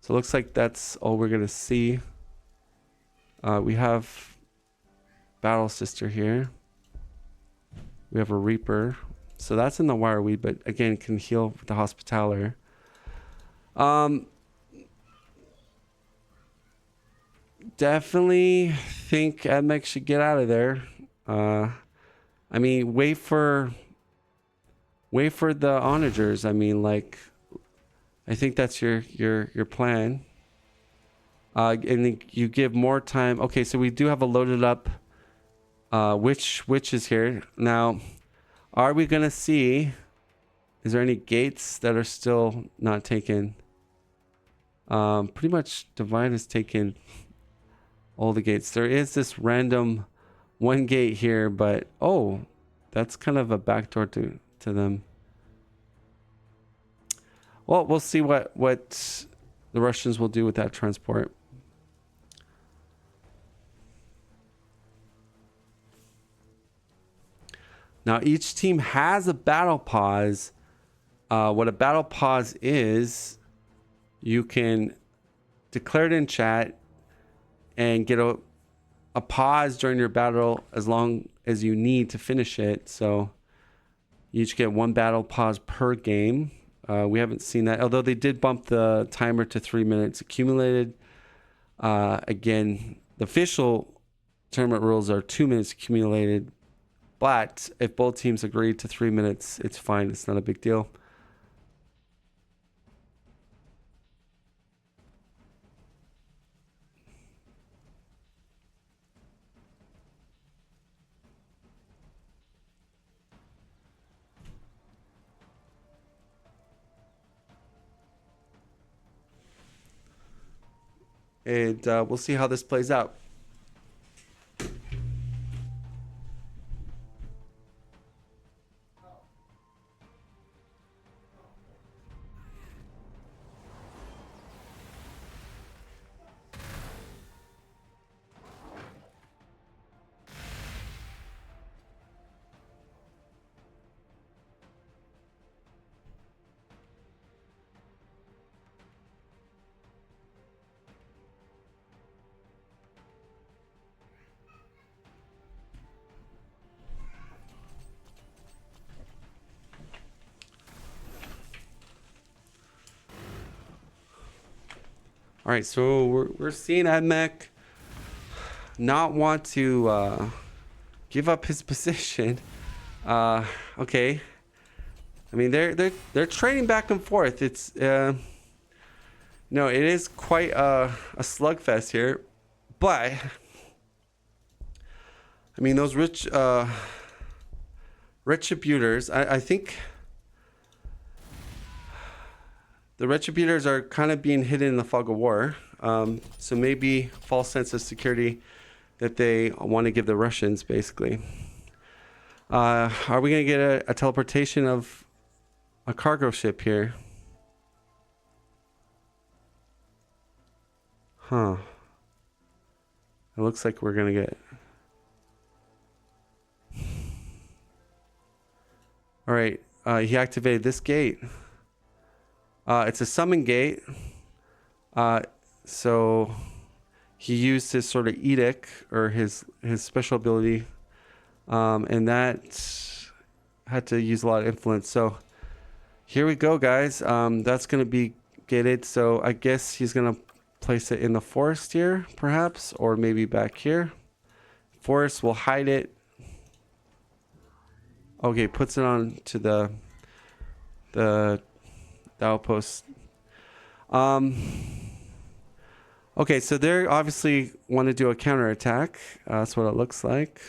it looks like that's all we're gonna see. We have Battle Sister here. We have a Reaper, so that's in the Wireweed, but again can heal with the Hospitaller. Definitely think Edmech should get out of there. I mean, wait for the onagers. I mean, like, I think that's your plan. And then you give more time. Okay, so we do have a loaded up witch is here. Now, are we gonna see, is there any gates that are still not taken? Pretty much Divine has taken all the gates. There is this random one gate here, but oh, that's kind of a backdoor to them. Well, we'll see what the Russians will do with that transport. Now each team has a battle pause. What a battle pause is, you can declare it in chat and get a pause during your battle as long as you need to finish it. So you each get 1 battle pause per game. We haven't seen that, although they did bump the timer to 3 minutes accumulated. Again, the official tournament rules are 2 minutes accumulated, but if both teams agree to 3 minutes, it's fine. It's not a big deal. And we'll see how this plays out. All right, so we're seeing Edmech not want to give up his position. Okay, I mean they're trading back and forth. It's no, it is quite a slugfest here, but I mean those retributors. I think the retributors are kind of being hidden in the fog of war. So maybe false sense of security that they want to give the Russians, basically. Are we going to get a teleportation of a cargo ship here? Huh. It looks like we're going to get... All right. He activated this gate. It's a summon gate. So he used his sort of edict or his special ability, and that had to use a lot of influence. So here we go, guys. That's gonna be gated. So I guess he's gonna place it in the forest here, perhaps, or maybe back here. Forest will hide it. Okay, puts it on to the outpost. Okay, so they obviously want to do a counterattack. That's what it looks like.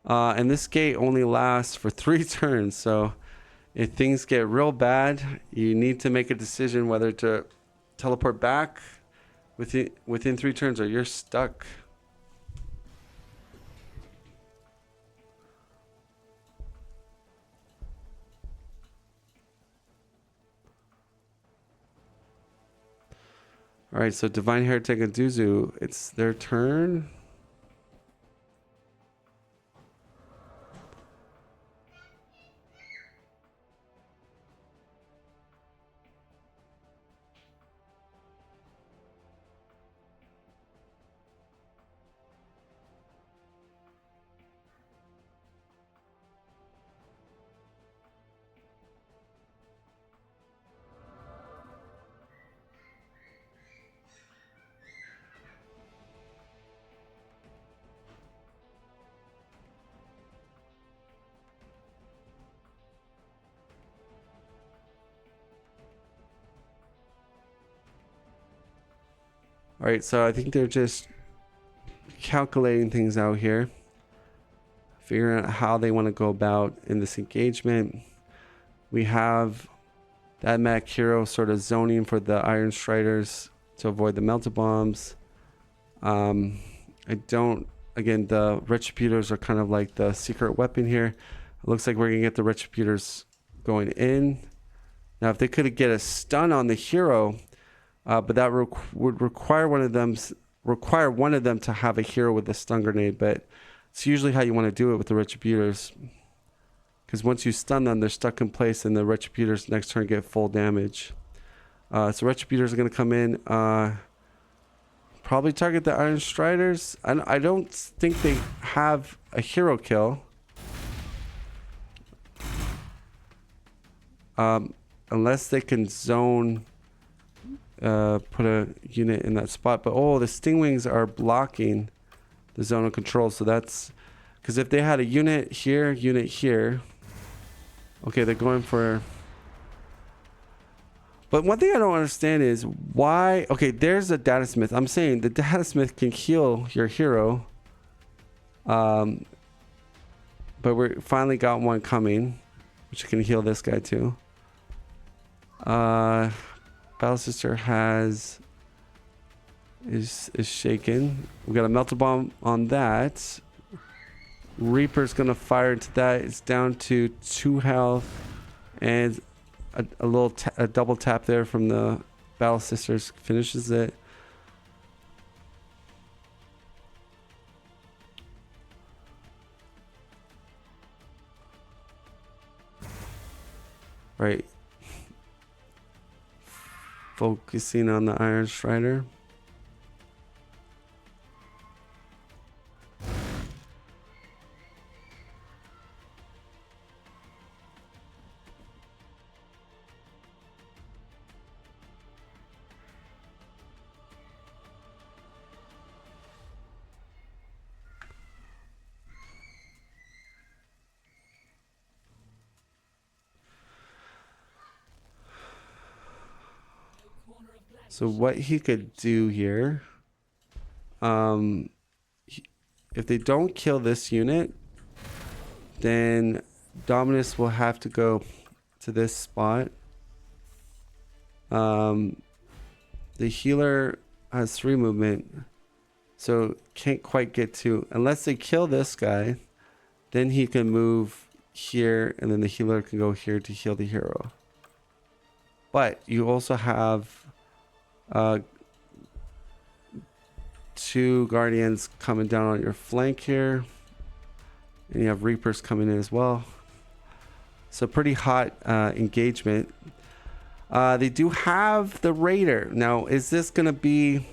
And this gate only lasts for 3 turns. So if things get real bad, you need to make a decision whether to teleport back within 3 turns or you're stuck. All right, so DivineHeretic and Adozu, it's their turn. All right, so I think they're just calculating things out here, figuring out how they want to go about in this engagement. We have that mech hero sort of zoning for the Iron Striders to avoid the melted bombs. Again, the Retributors are kind of like the secret weapon here. It looks like we're gonna get the Retributors going in. Now, if they could get a stun on the hero, but that would require one of them to have a hero with a stun grenade. But it's usually how you want to do it with the Retributors, because once you stun them, they're stuck in place, and the Retributors next turn get full damage. So Retributors are going to come in, probably target the Iron Striders. I don't think they have a hero kill, unless they can zone. Put a unit in that spot. But the Stingwings are blocking the zone of control. So that's because if they had a unit here, okay, they're going for. But one thing I don't understand is why. Okay, there's a Data Smith. I'm saying the Data Smith can heal your hero. But we finally got one coming, which can heal this guy too. Battle Sister is shaken. We got a melted bomb on that. Reaper's gonna fire into that. It's down to 2 health, and a double tap there from the Battle Sisters finishes it. Right. Focusing on the Iron Strider. So what he could do here, if they don't kill this unit, then Dominus will have to go to this spot. The healer has 3 movement, so can't quite get to, unless they kill this guy, then he can move here, and then the healer can go here to heal the hero. But you also have 2 guardians coming down on your flank here, and you have Reapers coming in as well. So pretty hot engagement. They do have the Raider. Now, is this gonna be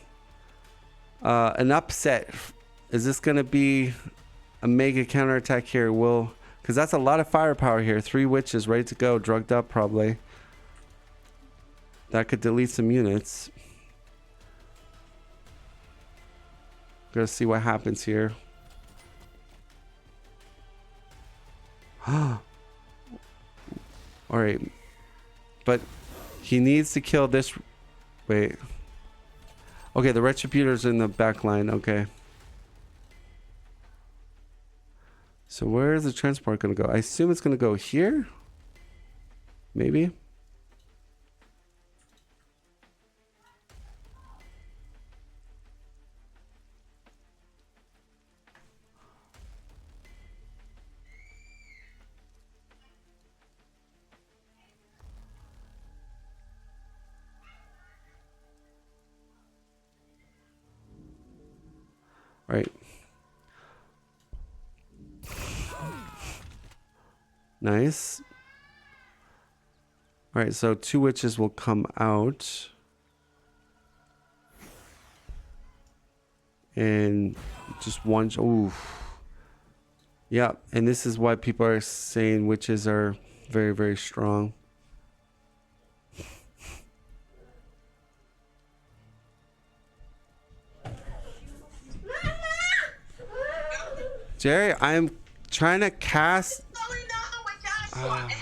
an upset. Is this gonna be a mega counterattack here? Because that's a lot of firepower here. 3 witches ready to go, drugged up probably. That could delete some units. Gotta see what happens here. Alright. But he needs to kill this. Wait. Okay, the Retributor's in the back line. Okay. So where is the transport going to go? I assume it's going to go here? Maybe? All right. Nice. All right, so 2 witches will come out. And just one. Ooh. Yeah, and this is why people are saying witches are very, very strong. Jerry, I'm trying to cast. Okay,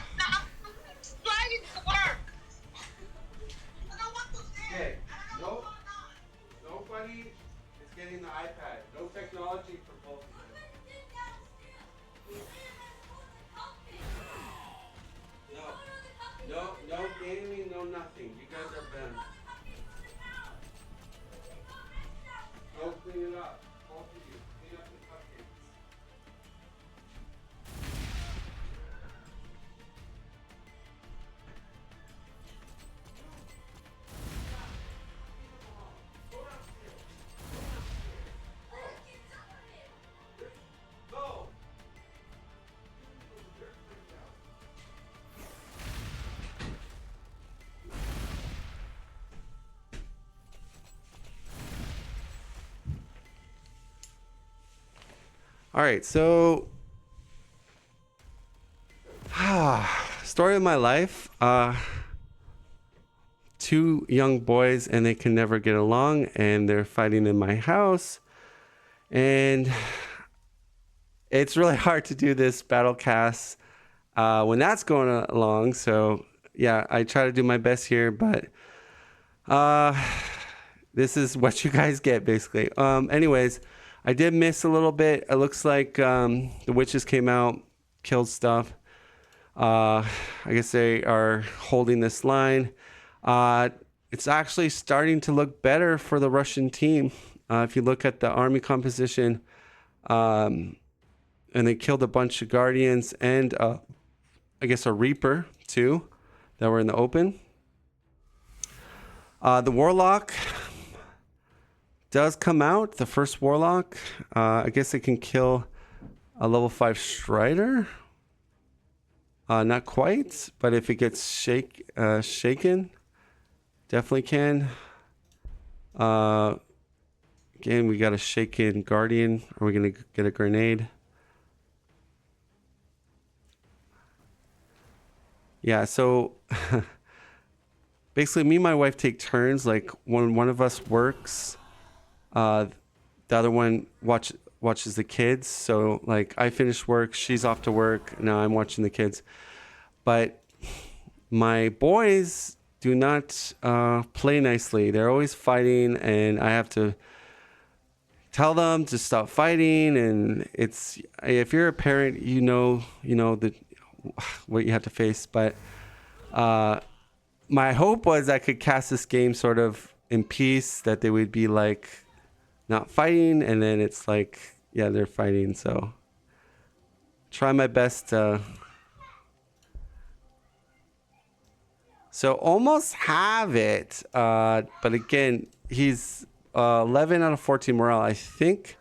nobody is getting the iPad. No technology for both of you. No gaming, no nothing. You guys are banned. Go clean it up. Both of you. Clean up the cupcakes. Go! All right, so story of my life. 2 young boys and they can never get along and they're fighting in my house. And it's really hard to do this battle cast when that's going along. So yeah, I try to do my best here, but this is what you guys get basically. Anyways, I did miss a little bit. It looks like the witches came out, killed stuff. I guess they are holding this line. It's actually starting to look better for the Russian team. If you look at the army composition, and they killed a bunch of Guardians and I guess a Reaper too that were in the open. The Warlock does come out, the first Warlock. I guess it can kill a level 5 Strider. Not quite, but if it gets shaken, definitely can. Again, we got a shaken Guardian. Are we going to get a grenade? Yeah, so basically me and my wife take turns. Like when one of us works, the other one watches the kids. So like I finish work, she's off to work, now I'm watching the kids. But my boys do not play nicely. They're always fighting and I have to tell them to stop fighting. And it's, if you're a parent, you know what you have to face. But my hope was I could cast this game sort of in peace, that they would be like not fighting, and then it's like, yeah, they're fighting. So try my best to. So almost have it, but again, he's 11 out of 14 morale. I think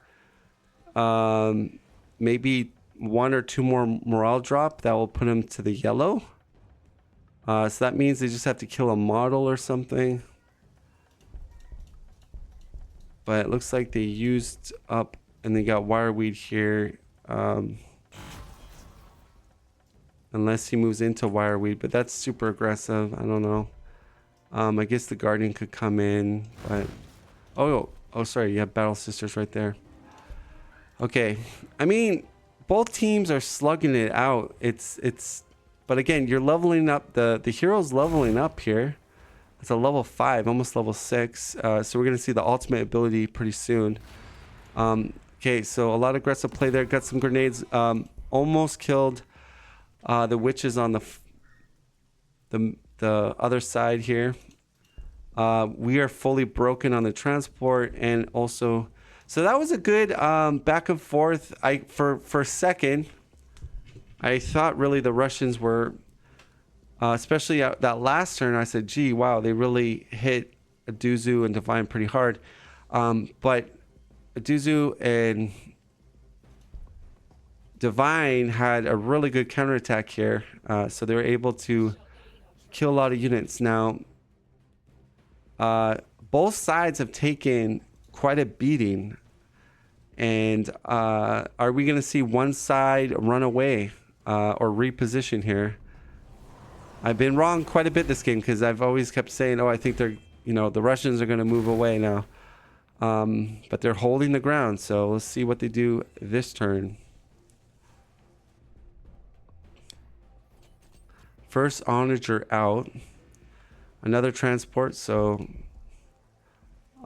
maybe 1 or 2 more morale drop that will put him to the yellow. So that means they just have to kill a model or something. but it looks like they used up and they got Wireweed here. Unless he moves into Wireweed, but that's super aggressive. I don't know. I guess the Guardian could come in, but oh, sorry, you have Battle Sisters right there. Okay, I mean, both teams are slugging it out. But again, you're leveling up. The hero's leveling up here. It's a level 5, almost level 6. So we're gonna see the ultimate ability pretty soon. Okay, so a lot of aggressive play there. Got some grenades. Almost killed the witches on the other side here. We are fully broken on the transport, and also, so that was a good back and forth. For a second, I thought really the Russians were, especially at that last turn, I said, gee, wow, they really hit Adozu and Divine pretty hard. But Adozu and Divine had a really good counterattack here. So they were able to kill a lot of units. Now, both sides have taken quite a beating. And are we going to see one side run away or reposition here? I've been wrong quite a bit this game because I've always kept saying, oh, I think they're, the Russians are going to move away now. But they're holding the ground. So let's see what they do this turn. First onager out. Another transport. So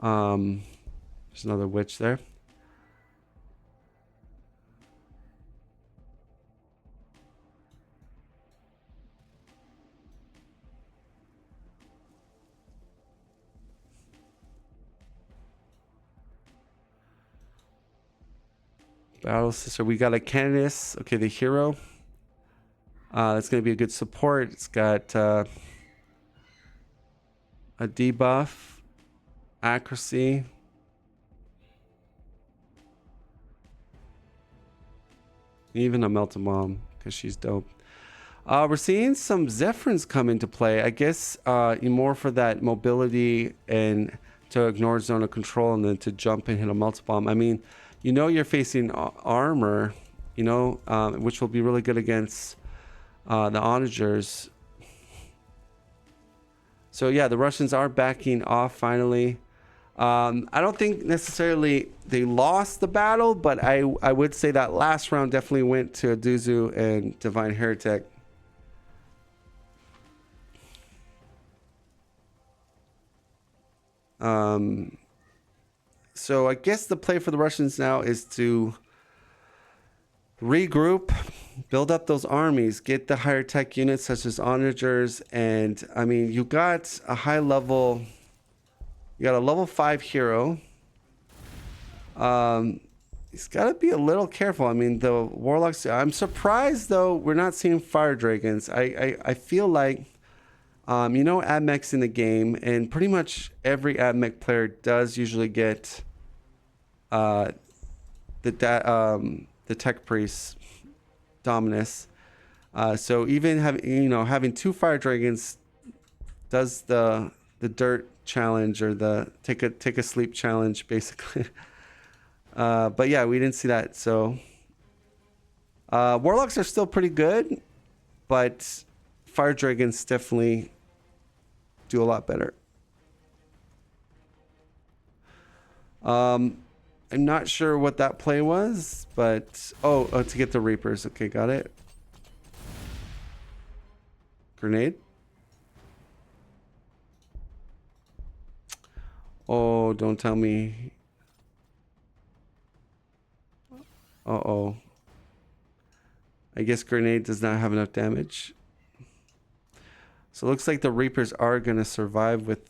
there's another witch there. Battle Sister. We got a Candace. Okay, the hero. That's going to be a good support. It's got a debuff, accuracy. Even a Melting Bomb, because she's dope. We're seeing some Zephyrins come into play. I guess more for that mobility and to ignore zone of control and then to jump and hit a Melting Bomb. I mean, you're facing armor, which will be really good against the onagers. So yeah, the Russians are backing off finally. I don't think necessarily they lost the battle, but I would say that last round definitely went to Adozu and DivineHeretic. So I guess the play for the Russians now is to regroup, build up those armies, get the higher tech units such as onagers, and I mean, you got a high level, you got a level 5 hero. He's got to be a little careful. I mean, the warlocks, I'm surprised though we're not seeing fire dragons. I feel like AdMechs in the game, and pretty much every AdMech player does usually get the Tech Priest Dominus. So even having 2 fire dragons does the dirt challenge or the take a sleep challenge basically. But yeah, we didn't see that. So warlocks are still pretty good, but fire dragons definitely do a lot better. I'm not sure what that play was, but to get the Reapers. Okay, got it. Grenade. Oh, don't tell me. Uh-oh. I guess grenade does not have enough damage. So it looks like the Reapers are going to survive with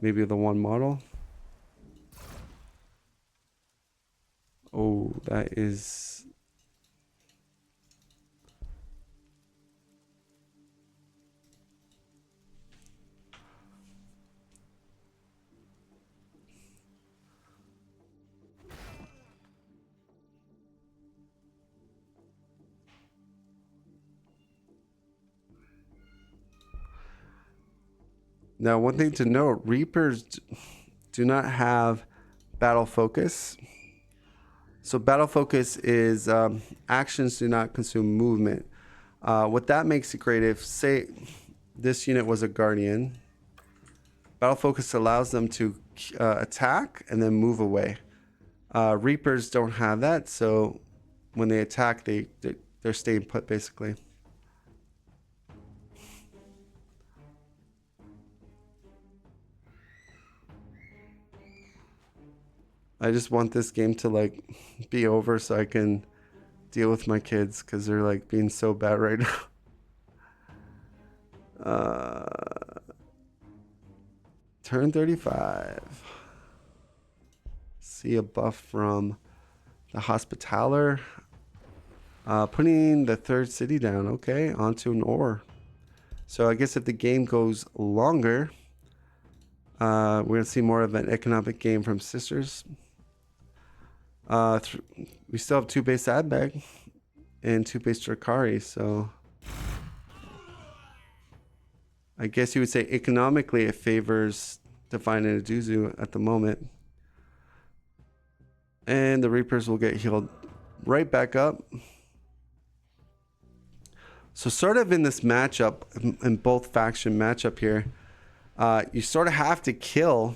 maybe the one model. Oh, that is... Now, one thing to note, Reapers do not have battle focus. So battle focus is actions do not consume movement. What that makes it great, if say this unit was a guardian, battle focus allows them to attack and then move away. Reapers don't have that, so when they attack, they're staying put basically. I just want this game to like be over so I can deal with my kids because they're like being so bad right now. Turn 35. See a buff from the Hospitaller. Putting the third city down. Okay, onto an ore. So I guess if the game goes longer, we're going to see more of an economic game from Sisters. We still have 2 base Adbag and 2 base Drakari, so I guess you would say economically it favors Divine and Adozu at the moment. And the Reapers will get healed right back up. So sort of in this matchup, in both faction matchup here, you sort of have to kill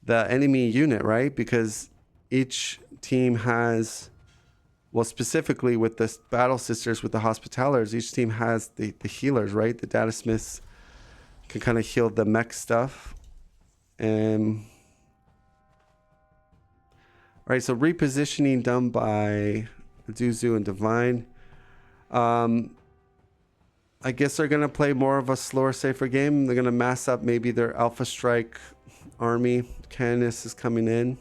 the enemy unit, right? Because each team has, well, specifically with the Battle Sisters, with the Hospitallers, each team has the healers, right? The Data Smiths can kind of heal the mech stuff. And all right, so repositioning done by Adozu and Divine. I guess they're going to play more of a slower, safer game. They're going to mass up maybe their Alpha Strike army. Canis is coming in.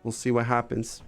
We'll see what happens.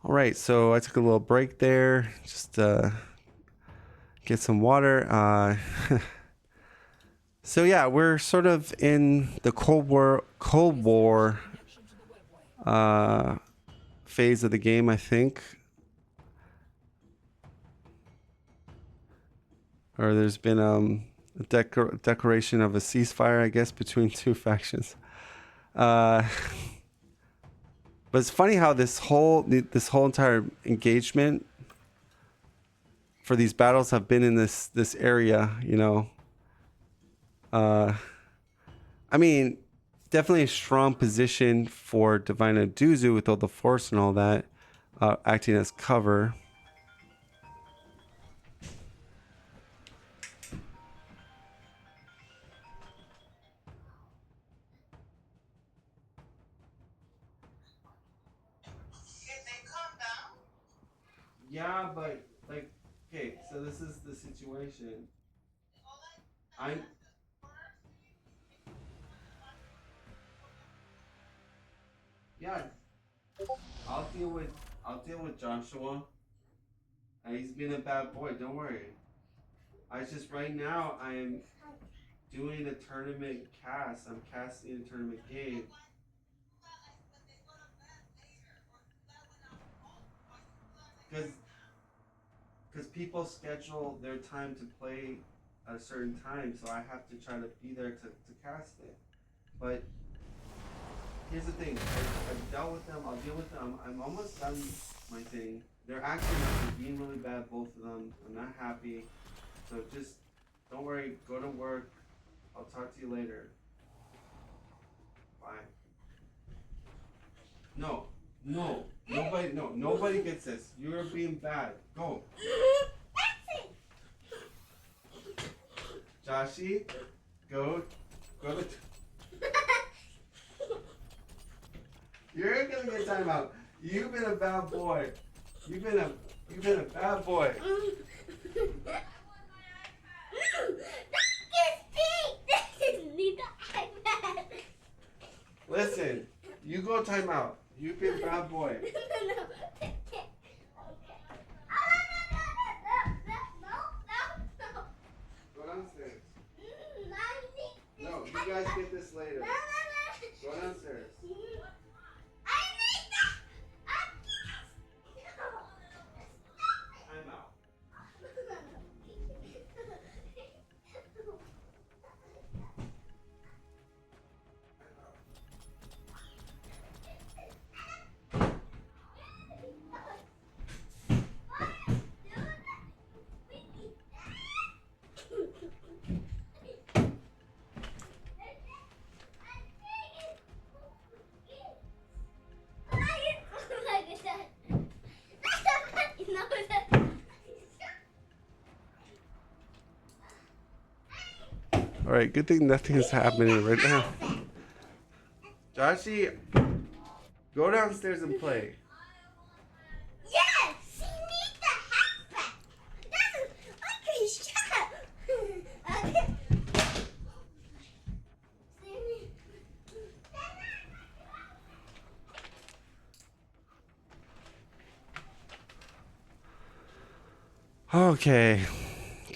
All right, so I took a little break there, just get some water. So yeah, we're sort of in the Cold War phase of the game, I think. Or there's been a declaration of a ceasefire, I guess, between 2 factions. But it's funny how this whole entire engagement for these battles have been in this area, you know. I mean, definitely a strong position for Divine Adozu with all the force and all that. acting as cover. Yeah, but like, okay, so this is the situation. I'm. Yeah, I'll deal with Joshua. He's been a bad boy. Don't worry. I just right now I'm doing a tournament cast. I'm casting a tournament game. Because people schedule their time to play at a certain time, so I have to try to be there to cast it. But here's the thing, I've dealt with them, I'll deal with them. I'm almost done my thing. They're acting up, they're being really bad, both of them. I'm not happy. So just don't worry, go to work. I'll talk to you later. Bye. No, nobody gets this. You're being bad. Go. Joshi, go to. You're gonna get time out. You've been a bad boy. You've been a bad boy. Listen, you go time out. You've been a bad boy. Go downstairs. No, you guys get this later. Go downstairs. Time out. All right, good thing nothing is happening right now. Joshi, go downstairs and play. Yes, she needs the halfback. That's okay. Shut up. Okay.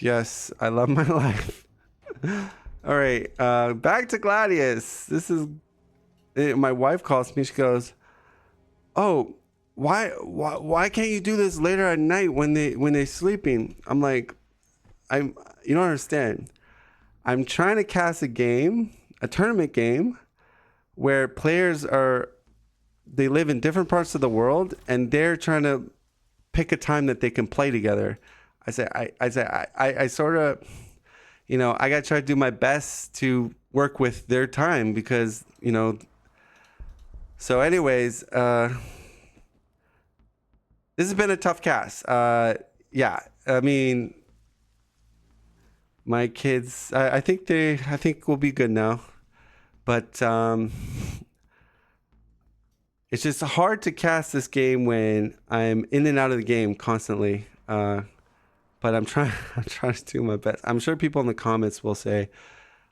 Yes, I love my life. All right, back to Gladius. This is my wife calls me. She goes, "Oh, why can't you do this later at night when they're sleeping?" I'm like, you don't understand. I'm trying to cast a tournament game, where players they live in different parts of the world, and they're trying to pick a time that they can play together. I sort of, I got to try to do my best to work with their time because, so anyways, this has been a tough cast. Yeah, I mean, my kids, I think we'll be good now, but, it's just hard to cast this game when I'm in and out of the game constantly. But I'm trying to do my best. I'm sure people in the comments will say,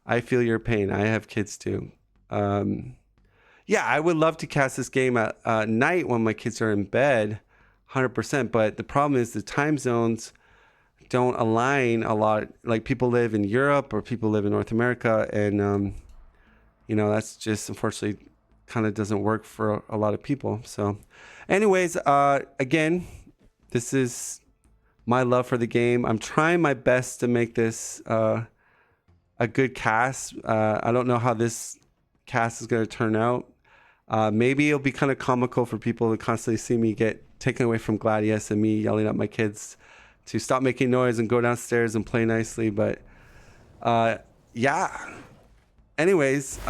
I feel your pain. I have kids too. Yeah, I would love to cast this game at night when my kids are in bed, 100%. But the problem is the time zones don't align a lot. Like people live in Europe or people live in North America. And, that's just unfortunately kind of doesn't work for a lot of people. So anyways, again, this is my love for the game. I'm trying my best to make this a good cast. I don't know how this cast is going to turn out. Maybe it'll be kind of comical for people to constantly see me get taken away from Gladius and me yelling at my kids to stop making noise and go downstairs and play nicely. But yeah. Anyways,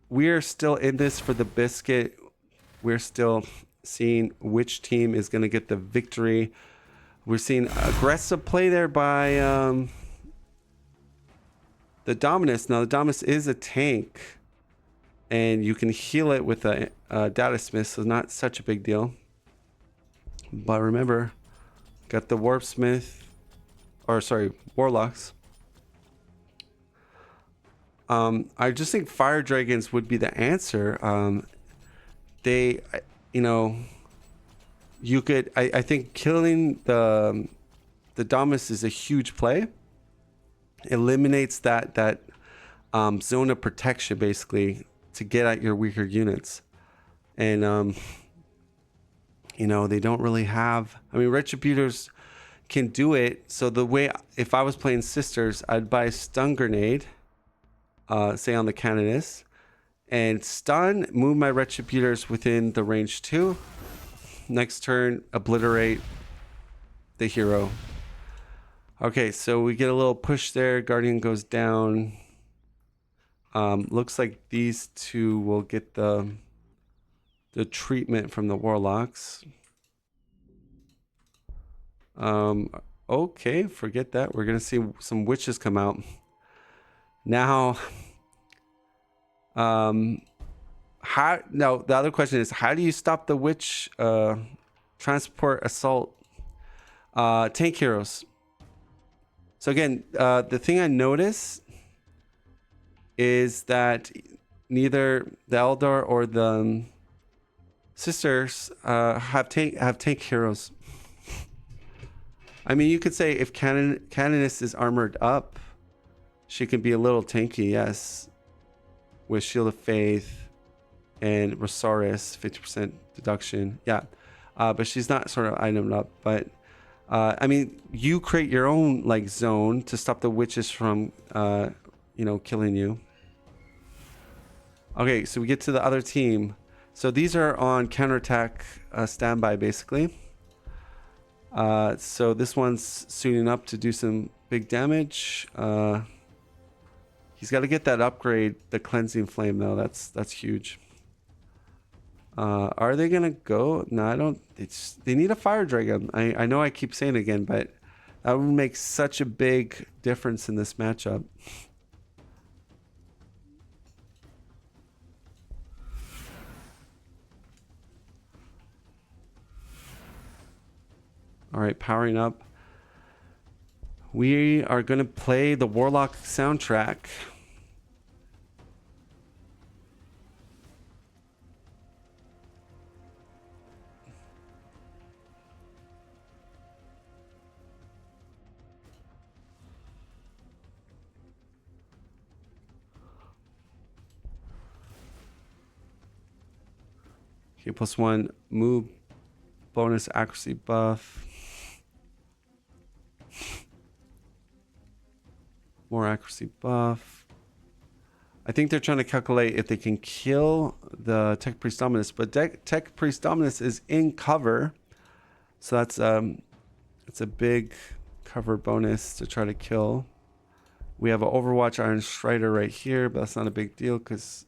we are still in this for the biscuit. We're still seeing which team is going to get the victory. We're seeing aggressive play there by the Dominus. Now, the Dominus is a tank, and you can heal it with a Data Smith, so not such a big deal. But remember, got the Warp Smith, or sorry, Warlocks. I just think Fire Dragons would be the answer. They, you know, you could. I think killing the Dominus is a huge play. Eliminates that zone of protection basically to get at your weaker units, and you know, they don't really have. I mean, Retributors can do it. So the way, if I was playing Sisters, I'd buy a stun grenade, say on the Canoness, and stun, move my Retributors within the range 2. Next turn, obliterate the hero. Okay, so we get a little push there. Guardian goes down. Looks like these two will get the treatment from the Warlocks. Okay, forget that. We're gonna see some witches come out. Now, the other question is, how do you stop the witch transport assault tank heroes? So again, the thing I notice is that neither the Eldar or the Sisters have tank heroes. I mean, you could say if Canoness is armored up, she can be a little tanky, yes, with Shield of Faith and Rosaris, 50% deduction, yeah, but she's not sort of itemed up. But I mean, you create your own like zone to stop the witches from you know, killing you. Okay, so we get to the other team. So these are on counterattack standby basically. So this one's suiting up to do some big damage. He's got to get that upgrade, the cleansing flame though. That's huge. Are they gonna go? No, I don't. They need a fire dragon. I know I keep saying it again, but that would make such a big difference in this matchup. All right, powering up. We are going to play the Warlock soundtrack. Okay, +1 move, bonus accuracy buff. More accuracy buff. I think they're trying to calculate if they can kill the Tech Priest Dominus, but Tech Priest Dominus is in cover, so that's it's a big cover bonus to try to kill. We have an Overwatch Iron Strider right here, but that's not a big deal because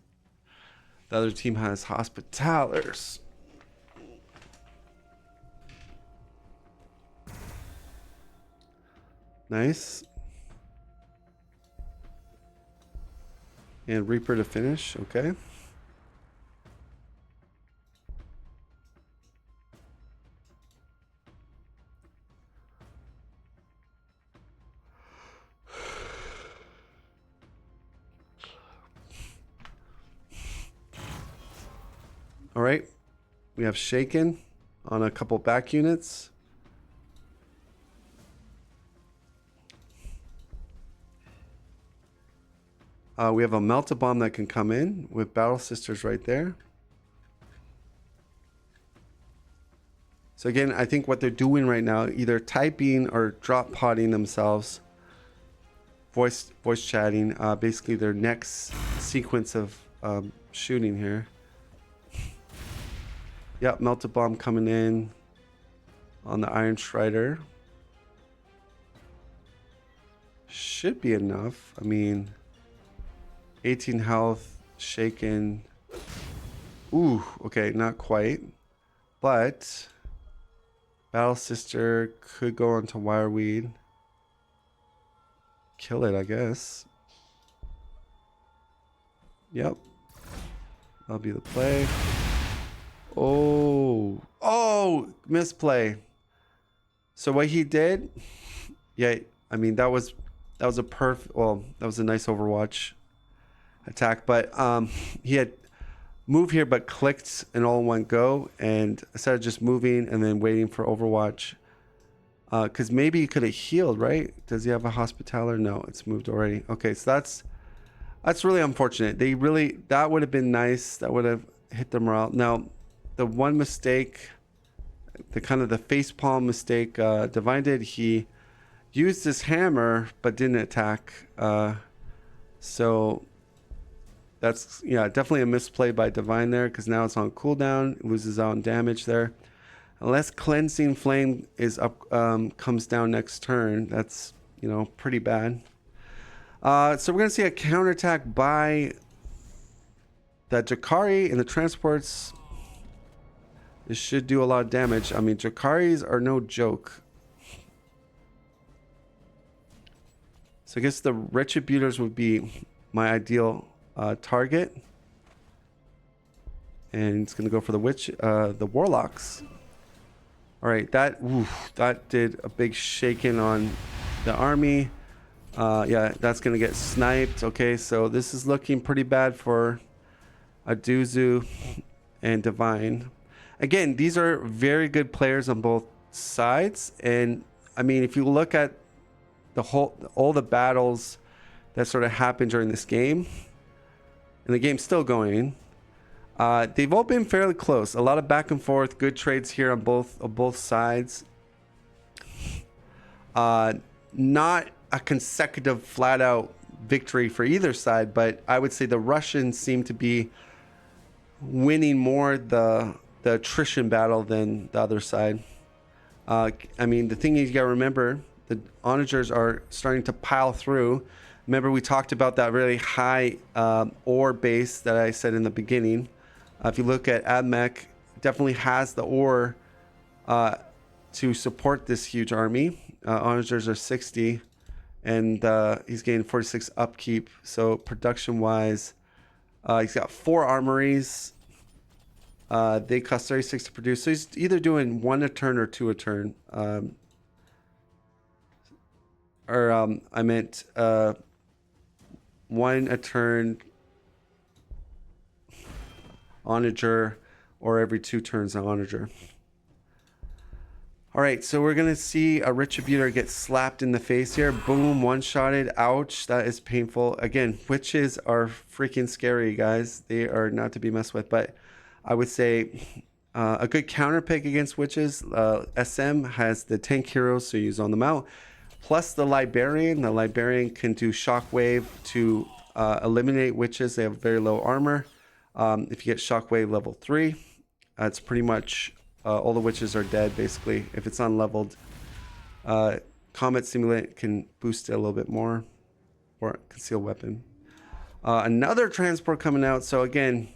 the other team has Hospitalers. Nice. And Reaper to finish, okay. All right, we have Shaken on a couple back units. We have a Melt-A-Bomb that can come in with Battle Sisters right there. So again, I think what they're doing right now, either typing or drop potting themselves, voice chatting, basically their next sequence of shooting here. Yep, Melt-A-Bomb coming in on the Iron Strider. Should be enough. I mean, 18 health, Shaken. Ooh, okay, not quite. but Battle Sister could go onto Wireweed. Kill it, I guess. Yep. That'll be the play. Oh. Oh! Misplay. So what he did... Yeah, I mean, that was a that was a nice Overwatch attack. But he had moved here but clicked an all in one go. And instead of just moving and then waiting for Overwatch... because maybe he could have healed, right? Does he have a Hospitaller? No, it's moved already. Okay, so that's really unfortunate. That would have been nice. That would have hit the morale. Now, the one mistake, the facepalm mistake Divine did, he used his hammer but didn't attack. So that's, yeah, definitely a misplay by Divine there, because now it's on cooldown, loses out on damage there. Unless Cleansing Flame is up, comes down next turn, that's, you know, pretty bad. So we're gonna see a counterattack by the Jakari and the transports. This should do a lot of damage. I mean, Jakaris are no joke. So I guess the Retributors would be my ideal target, and it's gonna go for the Warlocks. All right, that did a big shaking on the army. Yeah, that's going to get sniped. Okay, so this is looking pretty bad for Adozu and Divine. Again, these are very good players on both sides. And, I mean, if you look at all the battles that sort of happened during this game, and the game's still going, they've all been fairly close. A lot of back and forth, good trades here on both sides. Not a consecutive flat out victory for either side, but I would say the Russians seem to be winning more the attrition battle than the other side. I mean, the thing is, you gotta remember, the onagers are starting to pile through. Remember, we talked about that really high ore base that I said in the beginning. If you look at AdMech, definitely has the ore to support this huge army. Onagers are 60, and he's getting 46 upkeep. So production-wise, he's got 4 armories. They cost 36 to produce. So he's either doing 1 a turn or 2 a turn. I meant 1 a turn onager, or every 2 turns an onager. All right, so we're gonna see a Retributor get slapped in the face here. Boom, one-shotted. Ouch, that is painful. Again, witches are freaking scary, guys. They are not to be messed with. But I would say a good counter pick against witches. SM has the tank heroes, so use on them out. Plus the Librarian. The Librarian can do Shockwave to eliminate witches. They have very low armor. If you get Shockwave level 3, it's pretty much all the witches are dead, basically. If it's unleveled, Combat Simulate can boost it a little bit more, or Conceal Weapon. Another transport coming out. So again,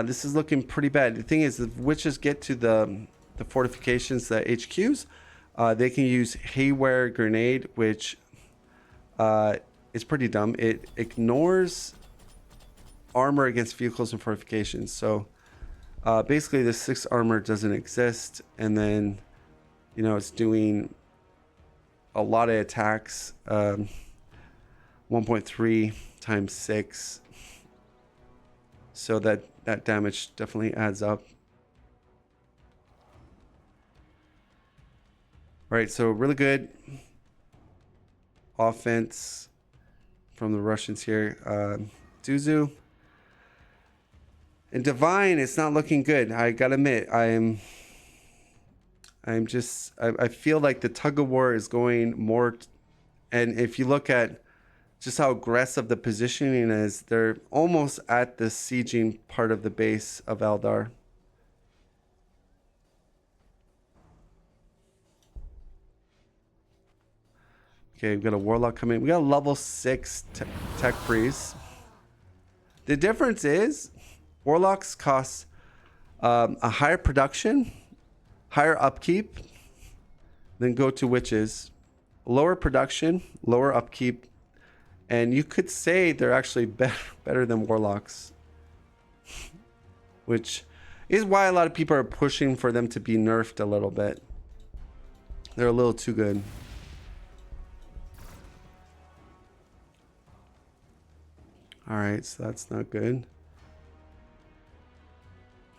this is looking pretty bad. The thing is, if witches get to the fortifications, the HQs, they can use Haywire Grenade, which is pretty dumb. It ignores armor against vehicles and fortifications. So basically the 6 armor doesn't exist, and then, you know, it's doing a lot of attacks. 1.3 times 6, so that damage definitely adds up. All right, so really good offense from the Russians here. Adozu. And Divine, it's not looking good. I gotta admit, I feel like the tug of war is going more. And if you look at just how aggressive the positioning is, they're almost at the sieging part of the base of Eldar. Okay, we've got a Warlock coming. We got a level 6 Tech Priest. The difference is, Warlocks cost a higher production, higher upkeep, then go to witches. Lower production, lower upkeep, and you could say they're actually better than warlocks, which is why a lot of people are pushing for them to be nerfed a little bit. They're a little too good. All right, so that's not good.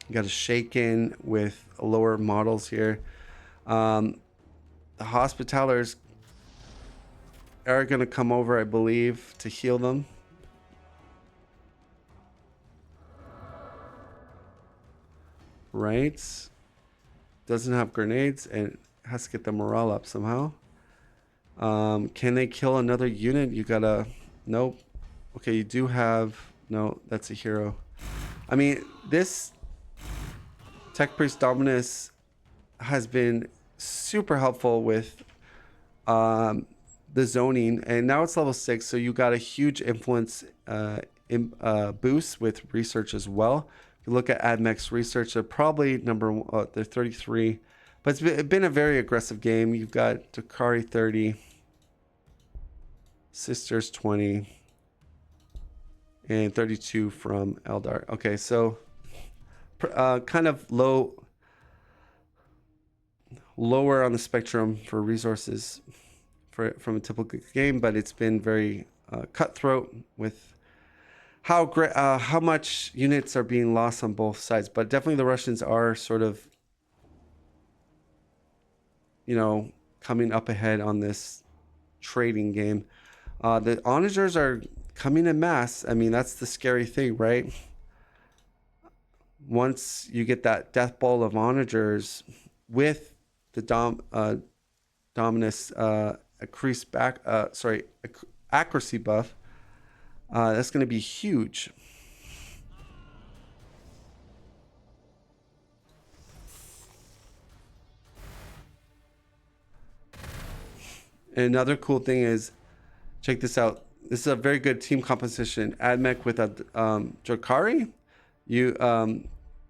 You got to shake in with lower models here. The hospitalers are going to come over, I believe, to heal them. Right. Doesn't have grenades and has to get the morale up somehow. Can they kill another unit? You gotta... Nope. Okay, you do have... No, that's a hero. I mean, this Tech Priest Dominus has been super helpful with the zoning, and now it's level 6, so you got a huge influence boost with research as well. If you look at AdMech's research, they're probably they're 33, but it's been a very aggressive game. You've got Dakari 30, Sisters 20, and 32 from Eldar. Okay, so kind of lower on the spectrum for resources from a typical game, but it's been very cutthroat with how much units are being lost on both sides. But definitely the Russians are sort of, you know, coming up ahead on this trading game. The onagers are coming en masse. I mean, that's the scary thing, right? Once you get that death ball of onagers with the Dominus accuracy buff, that's going to be huge. And another cool thing is, check this out. This is a very good team composition. AdMech with a Drakari. You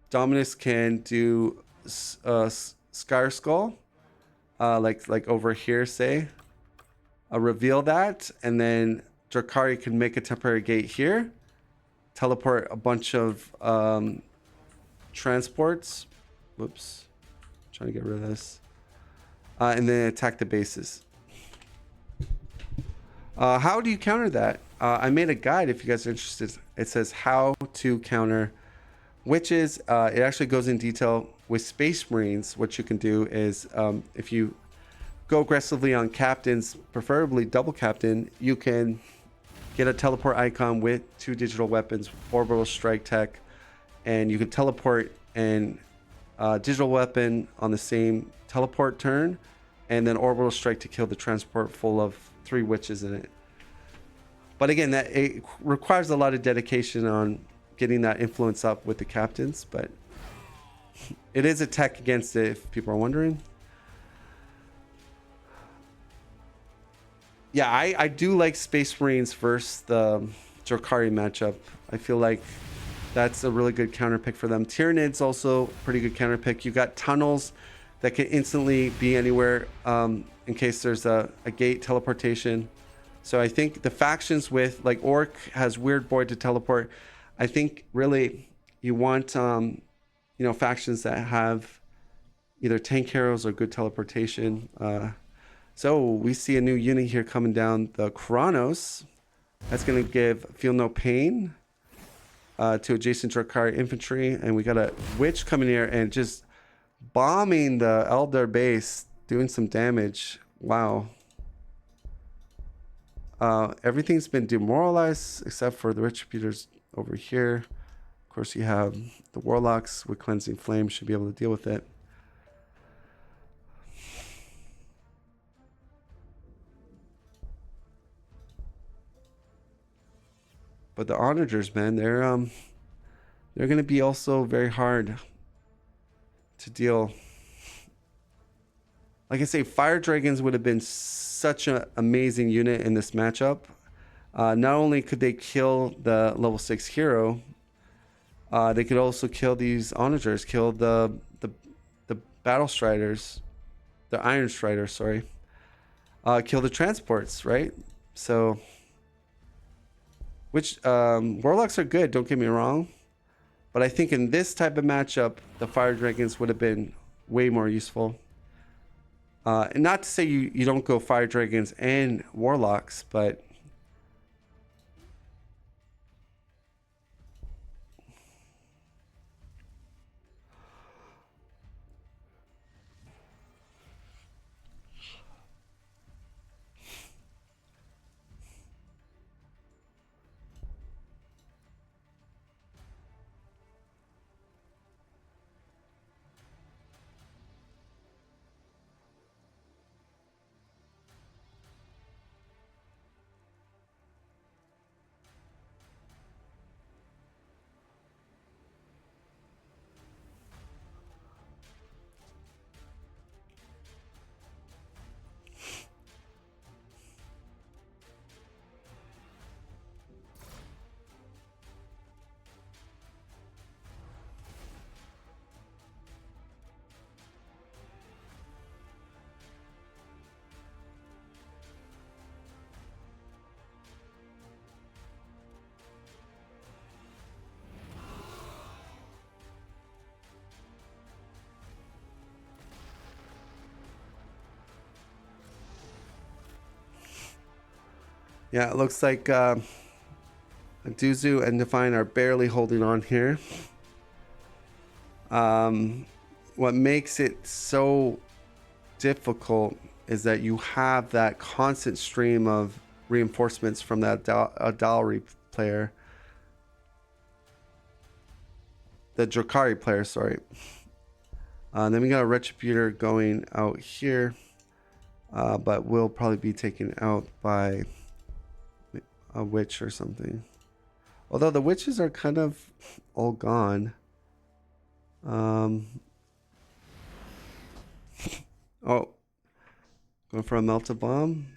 Dominus can do Scar Skull, like over here, say. Reveal that, and then Drakari can make a temporary gate here, teleport a bunch of transports. Whoops, trying to get rid of this, and then attack the bases. How do you counter that? I made a guide if you guys are interested. It says how to counter witches. It actually goes in detail with Space Marines. What you can do is if you go aggressively on captains, preferably double captain, you can get a teleport icon with 2 digital weapons, orbital strike tech, and you can teleport and digital weapon on the same teleport turn, and then orbital strike to kill the transport full of 3 witches in it. But again, that it requires a lot of dedication on getting that influence up with the captains, but it is a tech against it if people are wondering. Yeah, I do like Space Marines versus the Drakari matchup. I feel like that's a really good counter pick for them. Tyranids also pretty good counter pick. You got tunnels that can instantly be anywhere in case there's a gate teleportation. So I think the factions with like Orc has Weird Boy to teleport. I think really you want factions that have either tank heroes or good teleportation. So we see a new unit here coming down, the Kronos. That's going to give Feel No Pain to adjacent Drakari infantry. And we got a Witch coming here and just bombing the Eldar base, doing some damage. Wow. Everything's been demoralized except for the Retributors over here. Of course, you have the Warlocks with Cleansing Flame, should be able to deal with it. But the Onagers, man, they're going to be also very hard to deal. Like I say, Fire Dragons would have been such an amazing unit in this matchup. Not only could they kill the level 6 hero, they could also kill these Onagers, kill the battle striders, the iron striders, sorry, kill the transports, right? So, which warlocks are good, don't get me wrong, but I think in this type of matchup, the fire dragons would have been way more useful. And not to say you don't go fire dragons and warlocks, but yeah, it looks like Adozu and Divine are barely holding on here. What makes it so difficult is that you have that constant stream of reinforcements from that Adalri player. The Drakari player, sorry. Then we got a Retributor going out here, but will probably be taken out by a witch or something. Although the witches are kind of all gone. Oh, going for a melta bomb.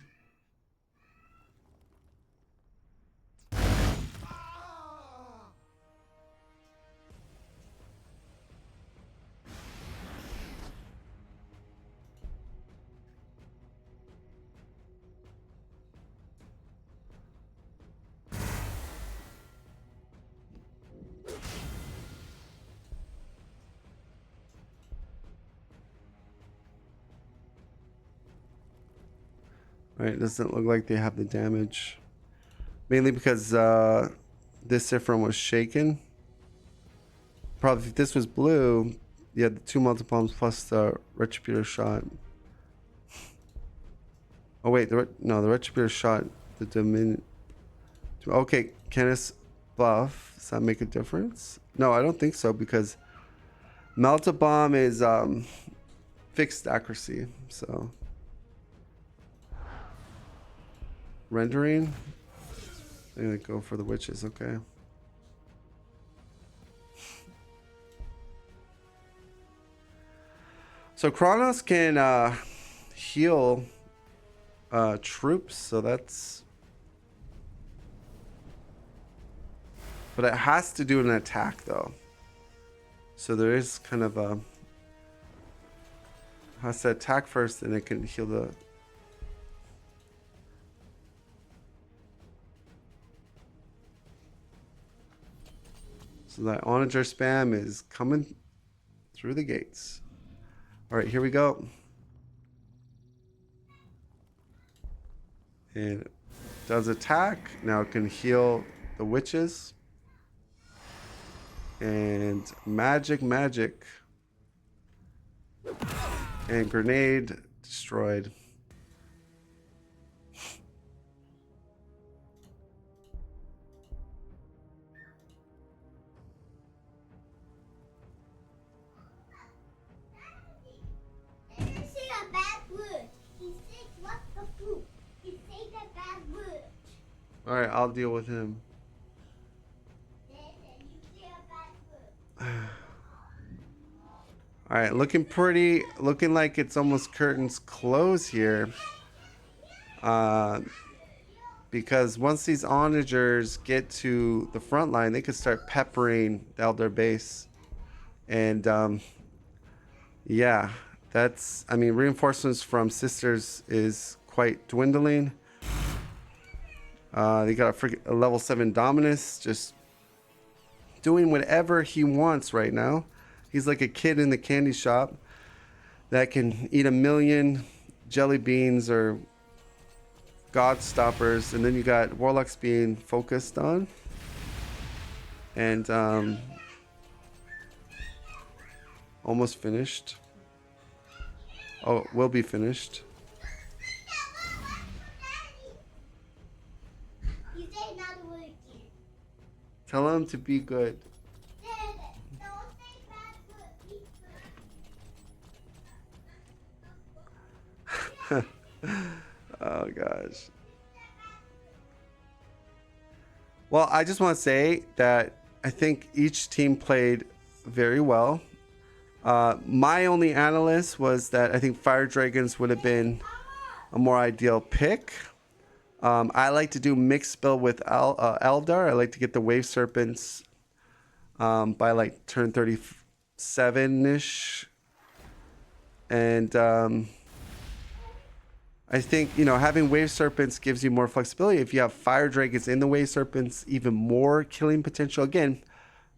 Right, it doesn't look like they have the damage. Mainly because this Ifrin was shaken. Probably if this was blue, you had the 2 multi-bombs plus the Retributor shot. Oh wait, no, the Retributor shot the Dominion. Okay, Canis buff. Does that make a difference? No, I don't think so, because Melta Bomb is fixed accuracy, so rendering. I'm gonna go for the witches, okay. So Kronos can heal troops, so that's, but it has to do an attack though. So there is kind of a, has to attack first and it can heal the, so that onager spam is coming through the gates. All right, here we go. And it does attack. Now it can heal the witches. And magic. And grenade destroyed. All right, I'll deal with him. All right, looking pretty, looking like it's almost curtains close here. Because once these onagers get to the front line, they could start peppering the Elder base. And Yeah, that's, I mean, reinforcements from sisters is quite dwindling. They got a level 7 Dominus just doing whatever he wants right now. He's like a kid in the candy shop that can eat 1,000,000 jelly beans or god stoppers, and then you got warlocks being focused on, and almost finished. Oh, will be finished. You say another word again. Tell him to be good. Dad, don't say bad word. Be good. Oh gosh. Well, I just want to say that I think each team played very well. My only analyst was that I think Fire Dragons would have been a more ideal pick. I like to do mixed build with Eldar. I like to get the Wave Serpents by like turn 37-ish. And I think, you know, having Wave Serpents gives you more flexibility. If you have Fire Dragons in the Wave Serpents, even more killing potential. Again,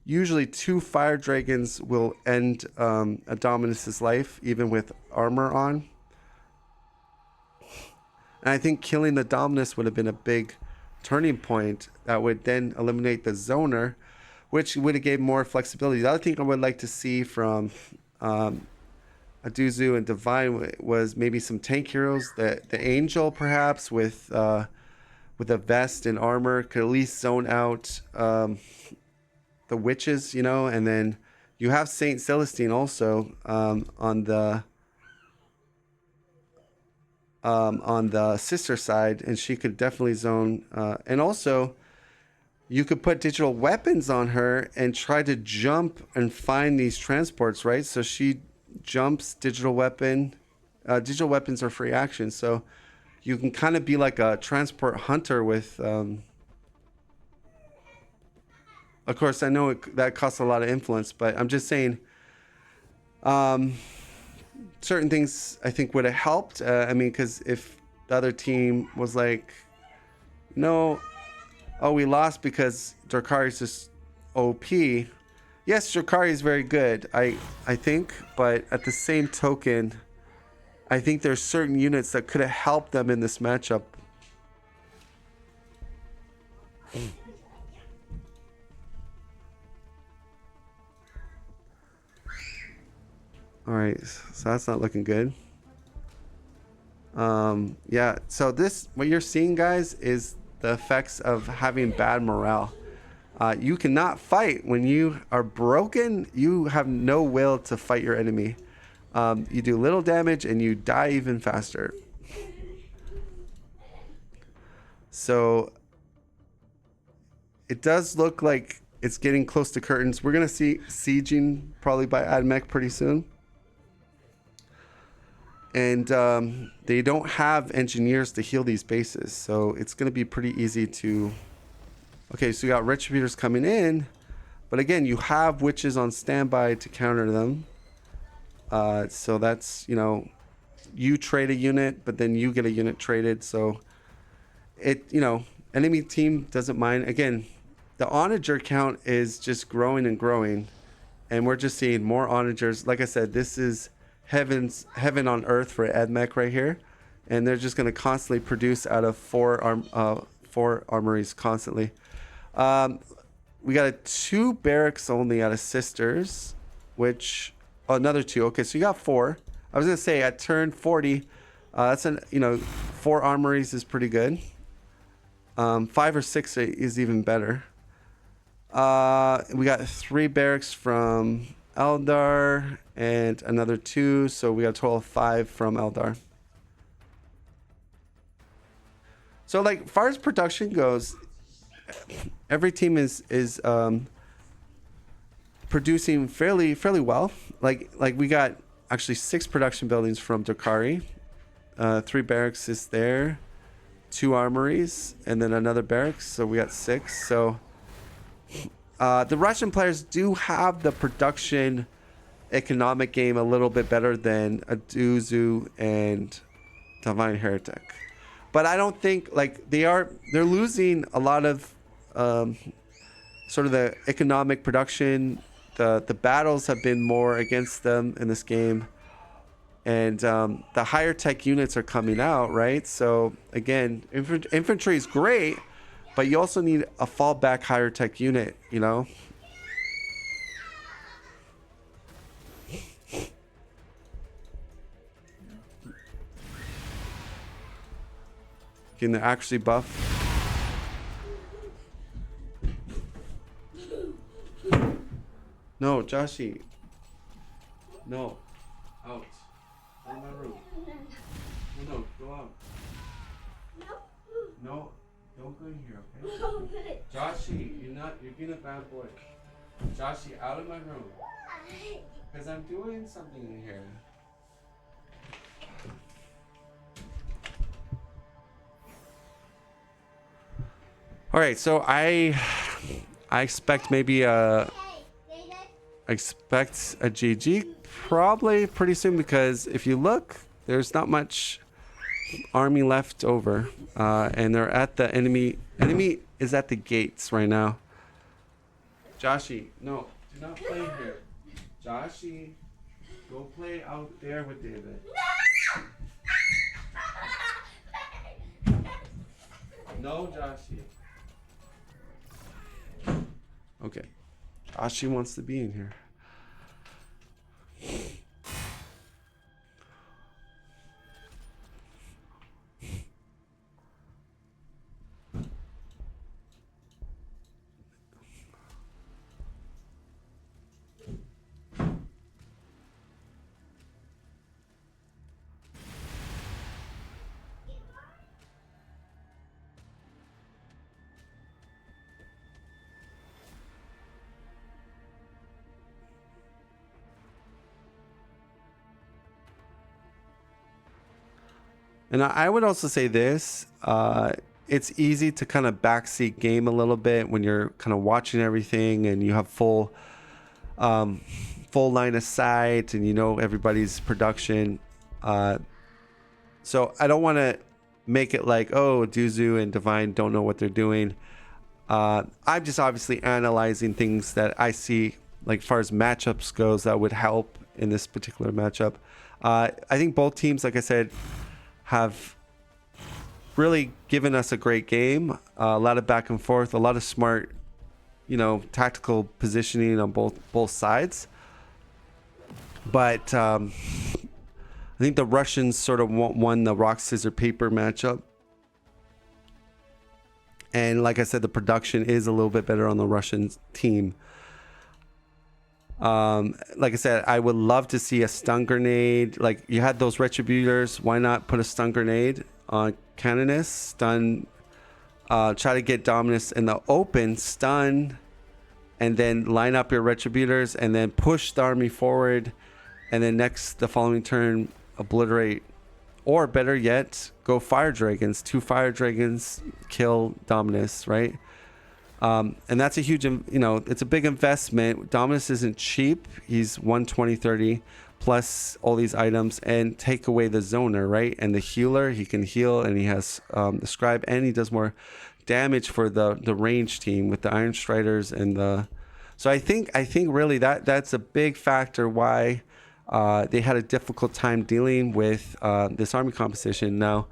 usually 2 Fire Dragons will end a Dominus's life, even with armor on. And I think killing the Dominus would have been a big turning point that would then eliminate the Zoner, which would have gave more flexibility. The other thing I would like to see from Adozu and Divine was maybe some tank heroes. The Angel, perhaps, with a vest and armor, could at least zone out the witches, you know. And then you have Saint Celestine also on the sister side, and she could definitely zone. And also, you could put digital weapons on her and try to jump and find these transports, right? So she jumps digital weapon. Digital weapons are free action, so you can kind of be like a transport hunter with. Of course, I know that costs a lot of influence, but I'm just saying. Certain things I think would have helped. I mean, because if the other team was like, no, oh, we lost because Drakari's just OP. Yes, Drakari is very good, I think, but at the same token, I think there's certain units that could have helped them in this matchup. All right, so that's not looking good. Yeah, so this, what you're seeing, guys, is the effects of having bad morale. You cannot fight when you are broken. You have no will to fight your enemy. You do little damage and you die even faster. So it does look like it's getting close to curtains. We're gonna see sieging probably by Admech pretty soon. And they don't have engineers to heal these bases, so it's going to be pretty easy to... Okay, so you got Retributors coming in, but again, you have witches on standby to counter them. So that's, you know, you trade a unit, but then you get a unit traded. So it, you know, enemy team doesn't mind. Again, the onager count is just growing and growing, and we're just seeing more onagers. Like I said, this is heaven on earth for Admech right here, and they're just going to constantly produce out of four armories constantly. We got 2 barracks only out of sisters, which another 2. Okay, so you got 4. I was going to say at turn 40, that's an, you know, 4 armories is pretty good. 5 or 6 is even better. We got 3 barracks from Eldar and another 2, so we got a total of 5 from Eldar. So like far as production goes, every team is producing fairly well. Like we got actually 6 production buildings from Drakari, 3 barracks is there, 2 armories, and then another barracks, so we got 6. So the Russian players do have the production economic game a little bit better than Adozu and DivineHeretic. But I don't think like they're losing a lot of sort of the economic production. The battles have been more against them in this game, and the higher tech units are coming out, right? So again, infantry is great, but you also need a fallback higher tech unit, you know. Can they actually buff? No, Joshi. No. Out. Out of my room. No, go out. No, don't go in here, okay? Joshi, you're being a bad boy. Joshi, out of my room. Because I'm doing something in here. All right, so I expect maybe I expect a GG probably pretty soon, because if you look, there's not much army left over, and they're at the enemy is at the gates right now. Joshi, no, do not play here. Joshi, go play out there with David. No, Joshi. Okay. Joshi wants to be in here. And I would also say this, it's easy to kind of backseat game a little bit when you're kind of watching everything and you have full line of sight and you know everybody's production. So I don't want to make it like, oh, Adozu and Divine don't know what they're doing. I'm just obviously analyzing things that I see, like as far as matchups goes, that would help in this particular matchup. I think both teams, like I said, have really given us a great game. A lot of back and forth, a lot of smart, tactical positioning on both sides. But I think the Russians sort of won the rock, scissors, paper matchup. And like I said, the production is a little bit better on the Russian team. Like I said, I would love to see a stun grenade. Like you had those retributors, why not put a stun grenade on Canonus? Stun, try to get Dominus in the open, stun, and then line up your retributors and then push the army forward, and then the following turn obliterate, or better yet, go fire dragons. 2 fire dragons kill Dominus, right? And that's a huge, it's a big investment. Dominus isn't cheap. He's 120-30 plus all these items, and take away the zoner, right? And the healer, he can heal, and he has the scribe, and he does more damage for the range team with the Iron Striders and the. So I think really that's a big factor why they had a difficult time dealing with this army composition. Now,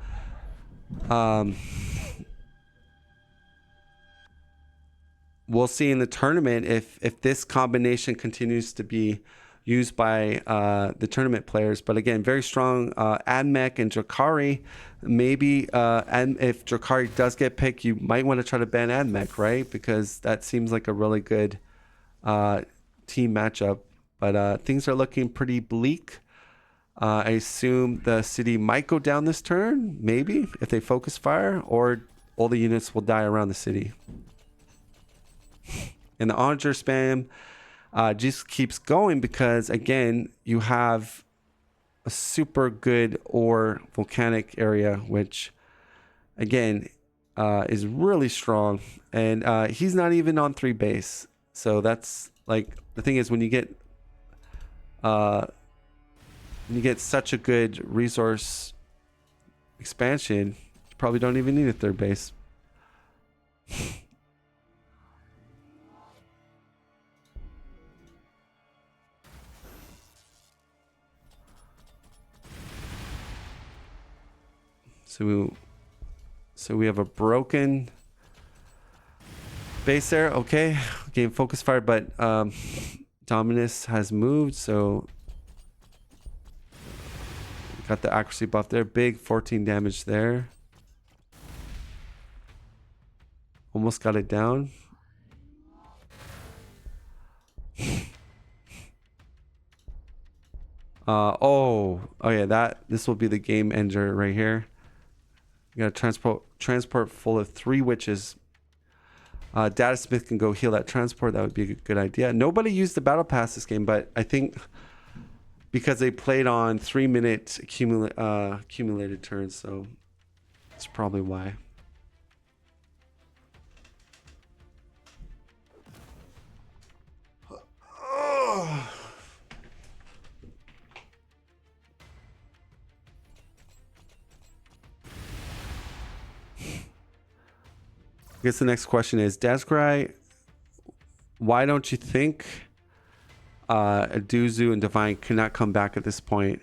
we'll see in the tournament if this combination continues to be used by the tournament players. But again, very strong Admech and Drakari. Maybe and if Drakari does get picked, you might want to try to ban Admech, right? Because that seems like a really good team matchup. But things are looking pretty bleak. I assume the city might go down this turn, maybe, if they focus fire, or all the units will die around the city. And the onager spam just keeps going because, again, you have a super good ore volcanic area, which, again, is really strong. And he's not even on 3 base. So that's like, the thing is, when you get you get such a good resource expansion, you probably don't even need a third base. So we have a broken base there. Okay, game focus fire, but Dominus has moved, so got the accuracy buff there. Big 14 damage there. Almost got it down. Oh yeah, this will be the game ender right here. You got a transport full of 3 witches. Data Smith can go heal that transport. That would be a good idea. Nobody used the battle pass this game, but I think because they played on 3-minute accumulated turns, so that's probably why. I guess the next question is, Dazgrai, why don't you think Adozu and Divine cannot come back at this point?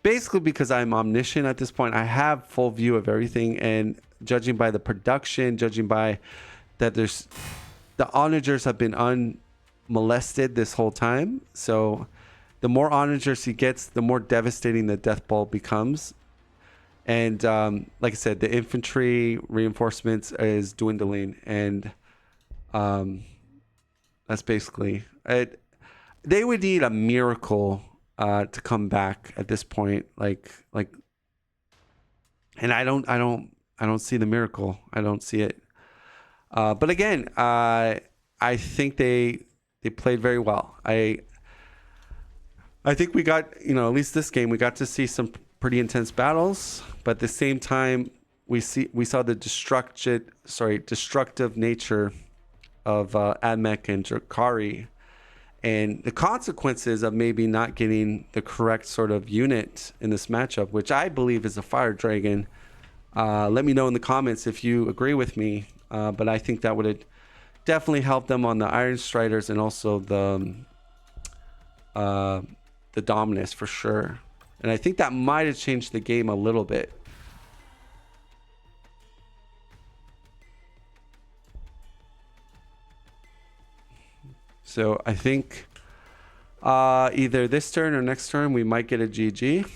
Basically because I'm omniscient at this point. I have full view of everything, and judging by the production, judging by that there's the onagers have been unmolested this whole time. So the more onagers he gets, the more devastating the death ball becomes. And like I said, the infantry reinforcements is dwindling, and that's basically it. They would need a miracle to come back at this point. Like, and I don't see the miracle. I don't see it. But again, I think they played very well. I think we got, at least this game, we got to see some pretty intense battles, but at the same time we saw the destructive nature of Admech and Drakari, and the consequences of maybe not getting the correct sort of unit in this matchup, which I believe is a Fire Dragon. Let me know in the comments if you agree with me, but I think that would have definitely helped them on the Iron Striders and also the Dominus for sure. And I think that might have changed the game a little bit. So I think either this turn or next turn we might get a GG.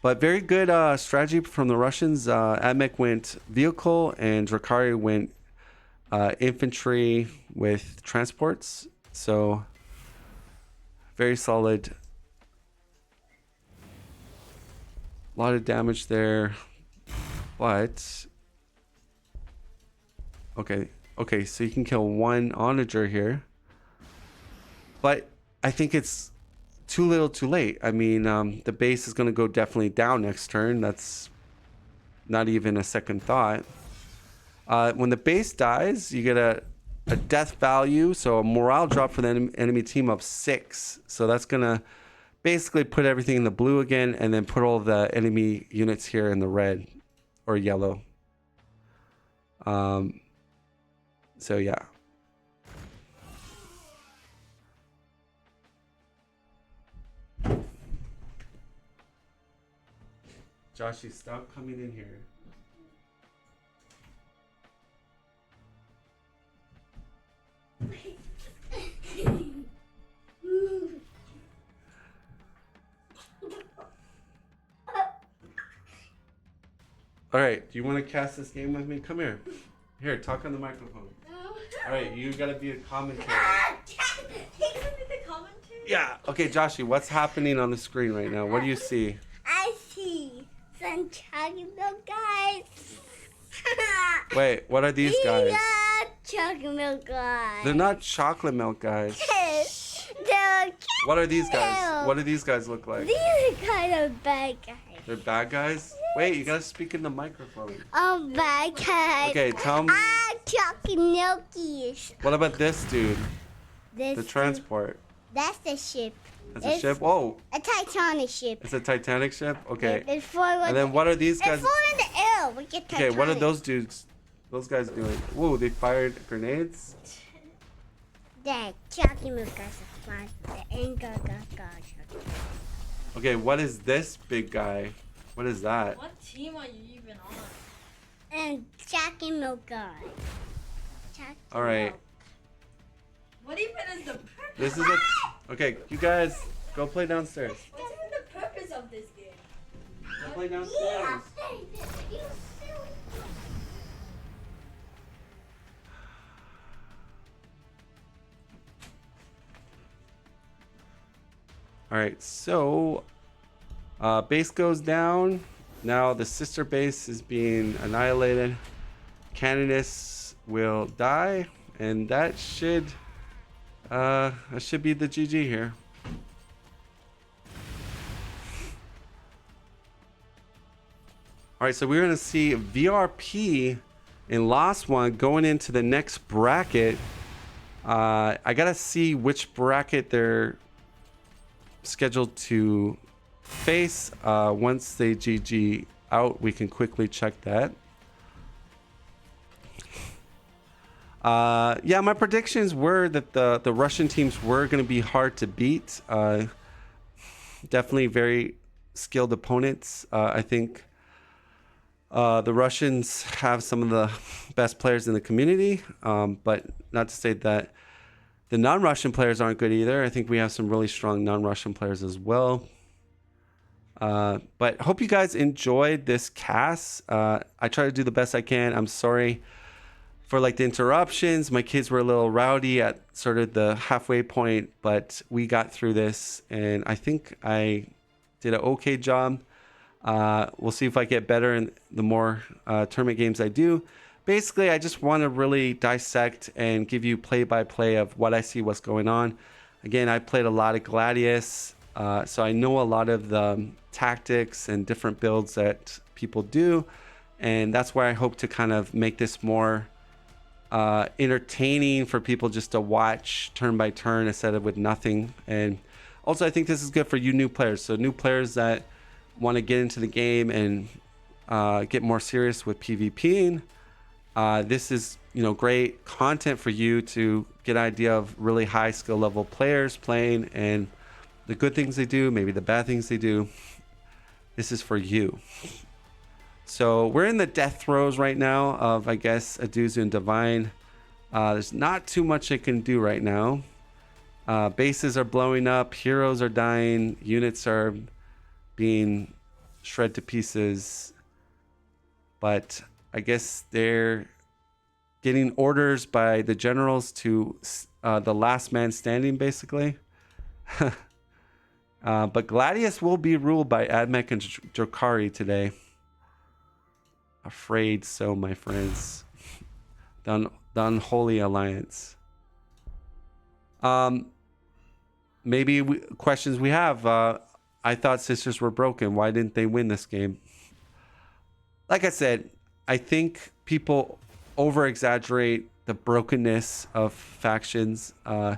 But very good strategy from the Russians. Admech went vehicle and Drakari went infantry with transports. So very solid. A lot of damage there. But okay, so you can kill one onager here. But I think it's too little too late. I mean, the base is going to go definitely down next turn. That's not even a second thought. When the base dies, you get a death value, so a morale drop for the enemy team of 6. So that's going to basically put everything in the blue again, and then put all the enemy units here in the red or yellow. So yeah. Joshy, stop coming in here. All right, do you want to cast this game with me? Come here. Here, talk on the microphone. All right, you gotta be a commentator. Yeah. Okay, Joshy, what's happening on the screen right now? What do you see? I see some chocolate milk guys. Wait, what are these guys? Chocolate milk guys. They're not chocolate milk guys. What are these guys? What do these guys look like? These are kind of bad guys. They're bad guys? Wait, you gotta speak in the microphone. Bad guys. Okay, tell me. Chucky Milkies. What about this dude? This The transport. That's the ship. It's a ship? Whoa. A Titanic ship. It's a Titanic ship? Okay. It's flying And then what are these It's guys? flying in the air. We get Okay, Titanic. what are those dudes? Those guys doing? Whoa, they fired grenades? The Chucky Milkies are flying. The anger Okay, what is this big guy? What is that? What team are you even on? And Chucky Milkies. All right. What even is the purpose? This is a... Okay, you guys, go play downstairs. What's even the purpose of this game? Go play downstairs. All right, so base goes down. Now the sister base is being annihilated. Candidates will die, and that should be the GG here. All right, so we're gonna see VRP in LostOne going into the next bracket. I gotta see which bracket they're scheduled to face. Once they GG out, we can quickly check that. Yeah, my predictions were that the Russian teams were going to be hard to beat. Definitely very skilled opponents. I think the Russians have some of the best players in the community, but not to say that the non-Russian players aren't good either. I think we have some really strong non-Russian players as well. But hope you guys enjoyed this cast. I try to do the best I can. I'm sorry for like the interruptions. My kids were a little rowdy at sort of the halfway point, but we got through this, and I think I did an okay job. We'll see if I get better in the more tournament games I do. Basically, I just want to really dissect and give you play-by-play of what I see, what's going on. Again, I played a lot of Gladius, so I know a lot of the tactics and different builds that people do, and that's where I hope to kind of make this more entertaining for people just to watch turn by turn instead of with nothing. And also, I think this is good for you new players. So new players that want to get into the game and get more serious with PvPing. This is, great content for you to get an idea of really high skill level players playing and the good things they do, maybe the bad things they do. This is for you. So we're in the death throes right now of, I guess, Adozu and Divine. There's not too much they can do right now. Bases are blowing up, heroes are dying, units are being shred to pieces. But I guess they're getting orders by the generals to the last man standing, basically. But Gladius will be ruled by Admech and Drakari today. Afraid so, my friends. The unholy alliance. Maybe questions we have. I thought sisters were broken. Why didn't they win this game? Like I said, I think people over-exaggerate the brokenness of factions. And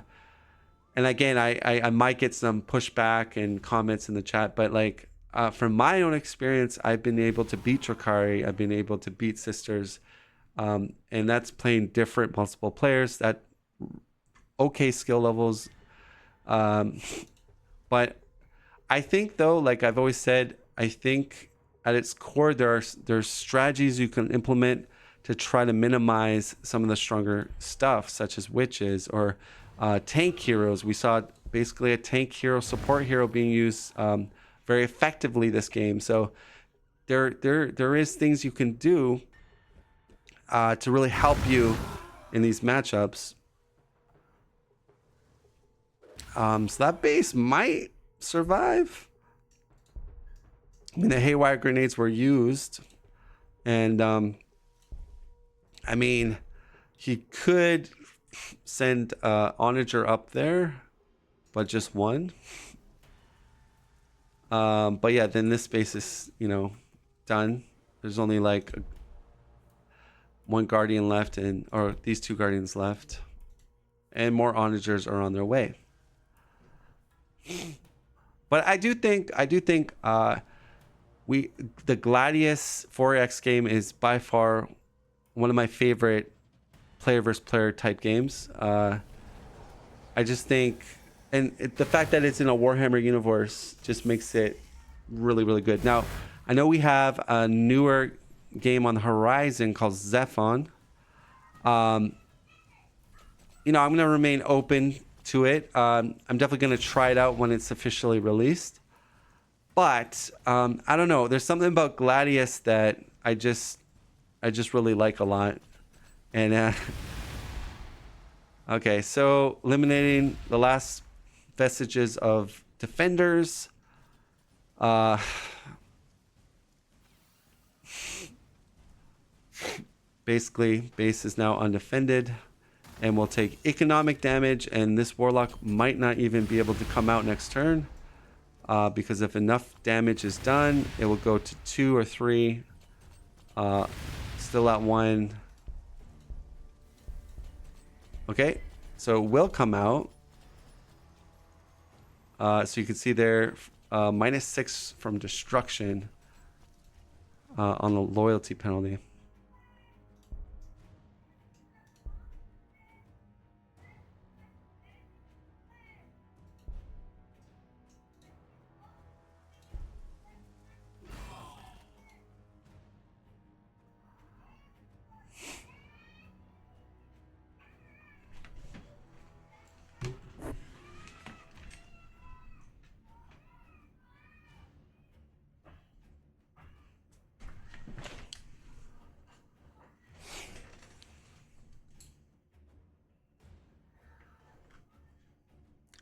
again, I might get some pushback and comments in the chat, but like from my own experience, I've been able to beat Drakari. I've been able to beat sisters. And that's playing different multiple players that okay skill levels. But I think though, like I've always said, I think at its core, there's strategies you can implement to try to minimize some of the stronger stuff, such as witches or tank heroes. We saw basically a tank hero, support hero being used very effectively this game. So there is things you can do to really help you in these matchups. So that base might survive. I mean, the haywire grenades were used, and I mean, he could send Onager up there, but just one. But yeah, then this space is, you know, done. There's only like one guardian left, or these two guardians left, and more onagers are on their way. But I do think the Gladius 4X game is by far one of my favorite player versus player type games. I just think, the fact that it's in a Warhammer universe just makes it really, really good. Now, I know we have a newer game on the horizon called Zephon. You know, I'm going to remain open to it. I'm definitely going to try it out when it's officially released. But I don't know. There's something about Gladius that I just really like a lot. And okay, so eliminating the last vestiges of defenders. Basically, base is now undefended, and we'll take economic damage, and this warlock might not even be able to come out next turn, because if enough damage is done, it will go to 2 or 3. Still at 1. Okay, so it will come out. So you can see there, -6 from destruction on the loyalty penalty.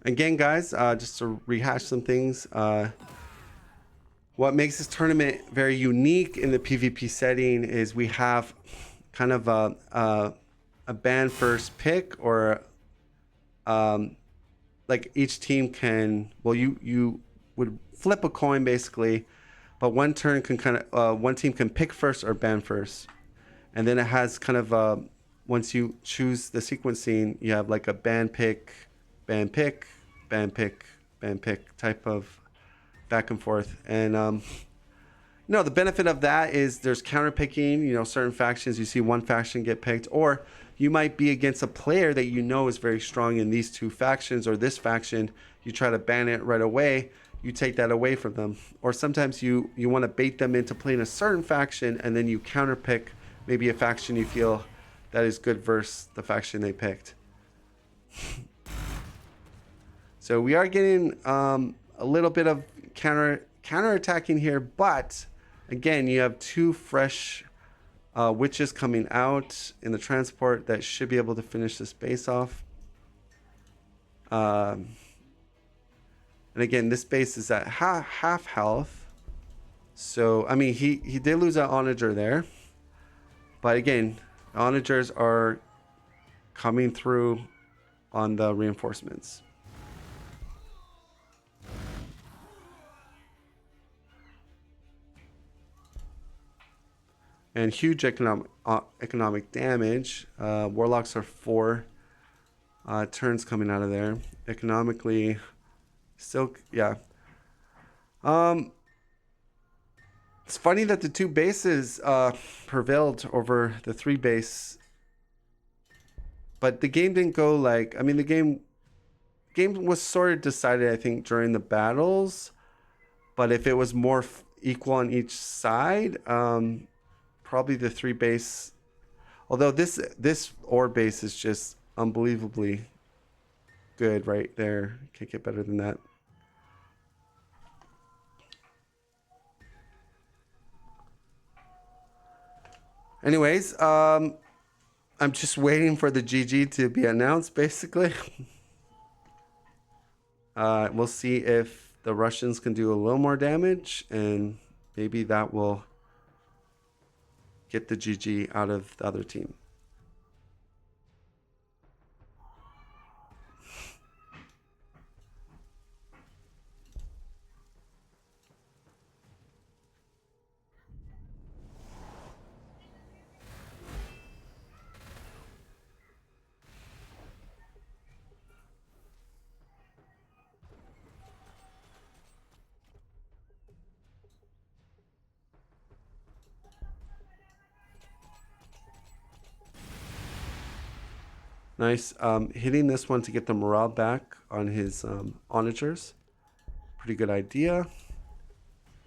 Again, guys, just to rehash some things, what makes this tournament very unique in the PvP setting is we have kind of a ban first pick, or like each team can, well, you would flip a coin basically, but one turn can one team can pick first or ban first, and then it has kind of once you choose the sequencing, you have like a ban pick, ban pick, ban pick, ban pick type of back and forth. And the benefit of that is there's counter picking. You know, certain factions, you see one faction get picked, or you might be against a player that you know is very strong in these two factions, or this faction, you try to ban it right away, you take that away from them. Or sometimes you want to bait them into playing a certain faction, and then you counter pick maybe a faction you feel that is good versus the faction they picked. So we are getting a little bit of counter attacking here, but again, you have 2 fresh witches coming out in the transport that should be able to finish this base off. And again, this base is at half health. So, I mean, he did lose an onager there. But again, onagers are coming through on the reinforcements. And huge economic damage. Warlocks are 4 turns coming out of there. Economically, still, yeah. It's funny that the 2 bases prevailed over the 3 base, but the game didn't go like. I mean, the game was sort of decided, I think, during the battles. But if it was more equal on each side, probably the 3 base. Although this ore base is just unbelievably good right there. Can't get better than that. Anyways, I'm just waiting for the GG to be announced, basically. We'll see if the Russians can do a little more damage, and maybe that will get the GG out of the other team. Nice. Hitting this one to get the morale back on his onagers. Pretty good idea.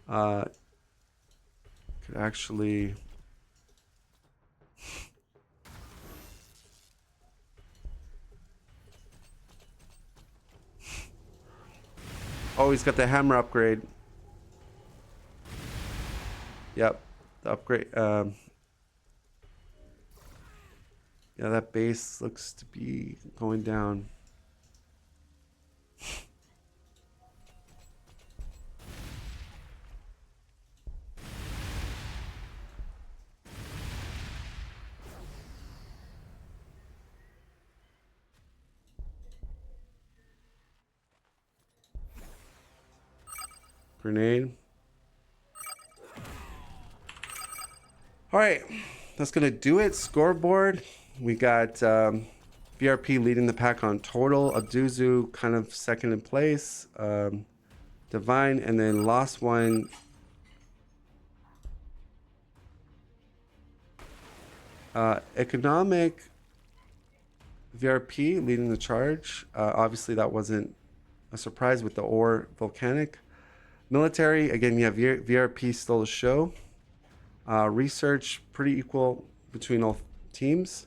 Could actually... Oh, he's got the hammer upgrade. Yep, the upgrade. Yeah, that base looks to be going down. Grenade. All right, that's gonna do it. Scoreboard. We got VRP leading the pack on total. Adozu kind of second in place. Divine, and then LostOne. Economic. VRP leading the charge. Obviously, that wasn't a surprise with the ore volcanic. Military, again, you have VRP stole the show. Research, pretty equal between all teams.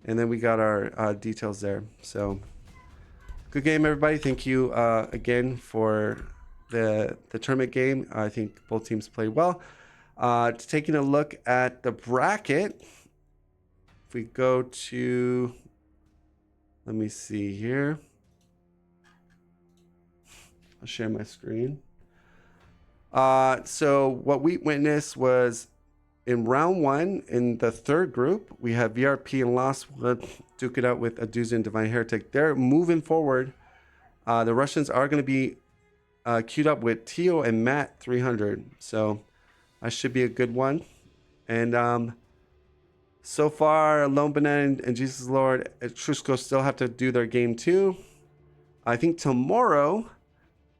And then we got our details there. So, good game, everybody. Thank you again for the tournament game. I think both teams played well. Taking a look at the bracket. If we go to, let me see here. I'll share my screen. So what we witnessed was in round one, in the third group, we have VRP and LostOne duke it out with Adozu and DivineHeretic. They're moving forward. The Russians are going to be queued up with Tio and Matt 300. So that should be a good one. And so far, Lone Banana and Jesus Lord and Trusko still have to do their game too. I think tomorrow...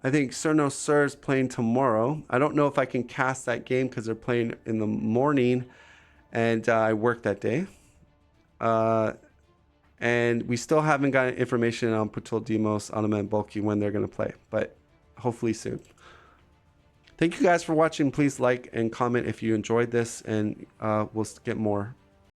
I think Cerno Sir is playing tomorrow. I don't know if I can cast that game because they're playing in the morning and I work that day. And we still haven't gotten information on Putul Demos, Anima, and Bulky when they're going to play, but hopefully soon. Thank you guys for watching. Please like and comment if you enjoyed this, and we'll get more.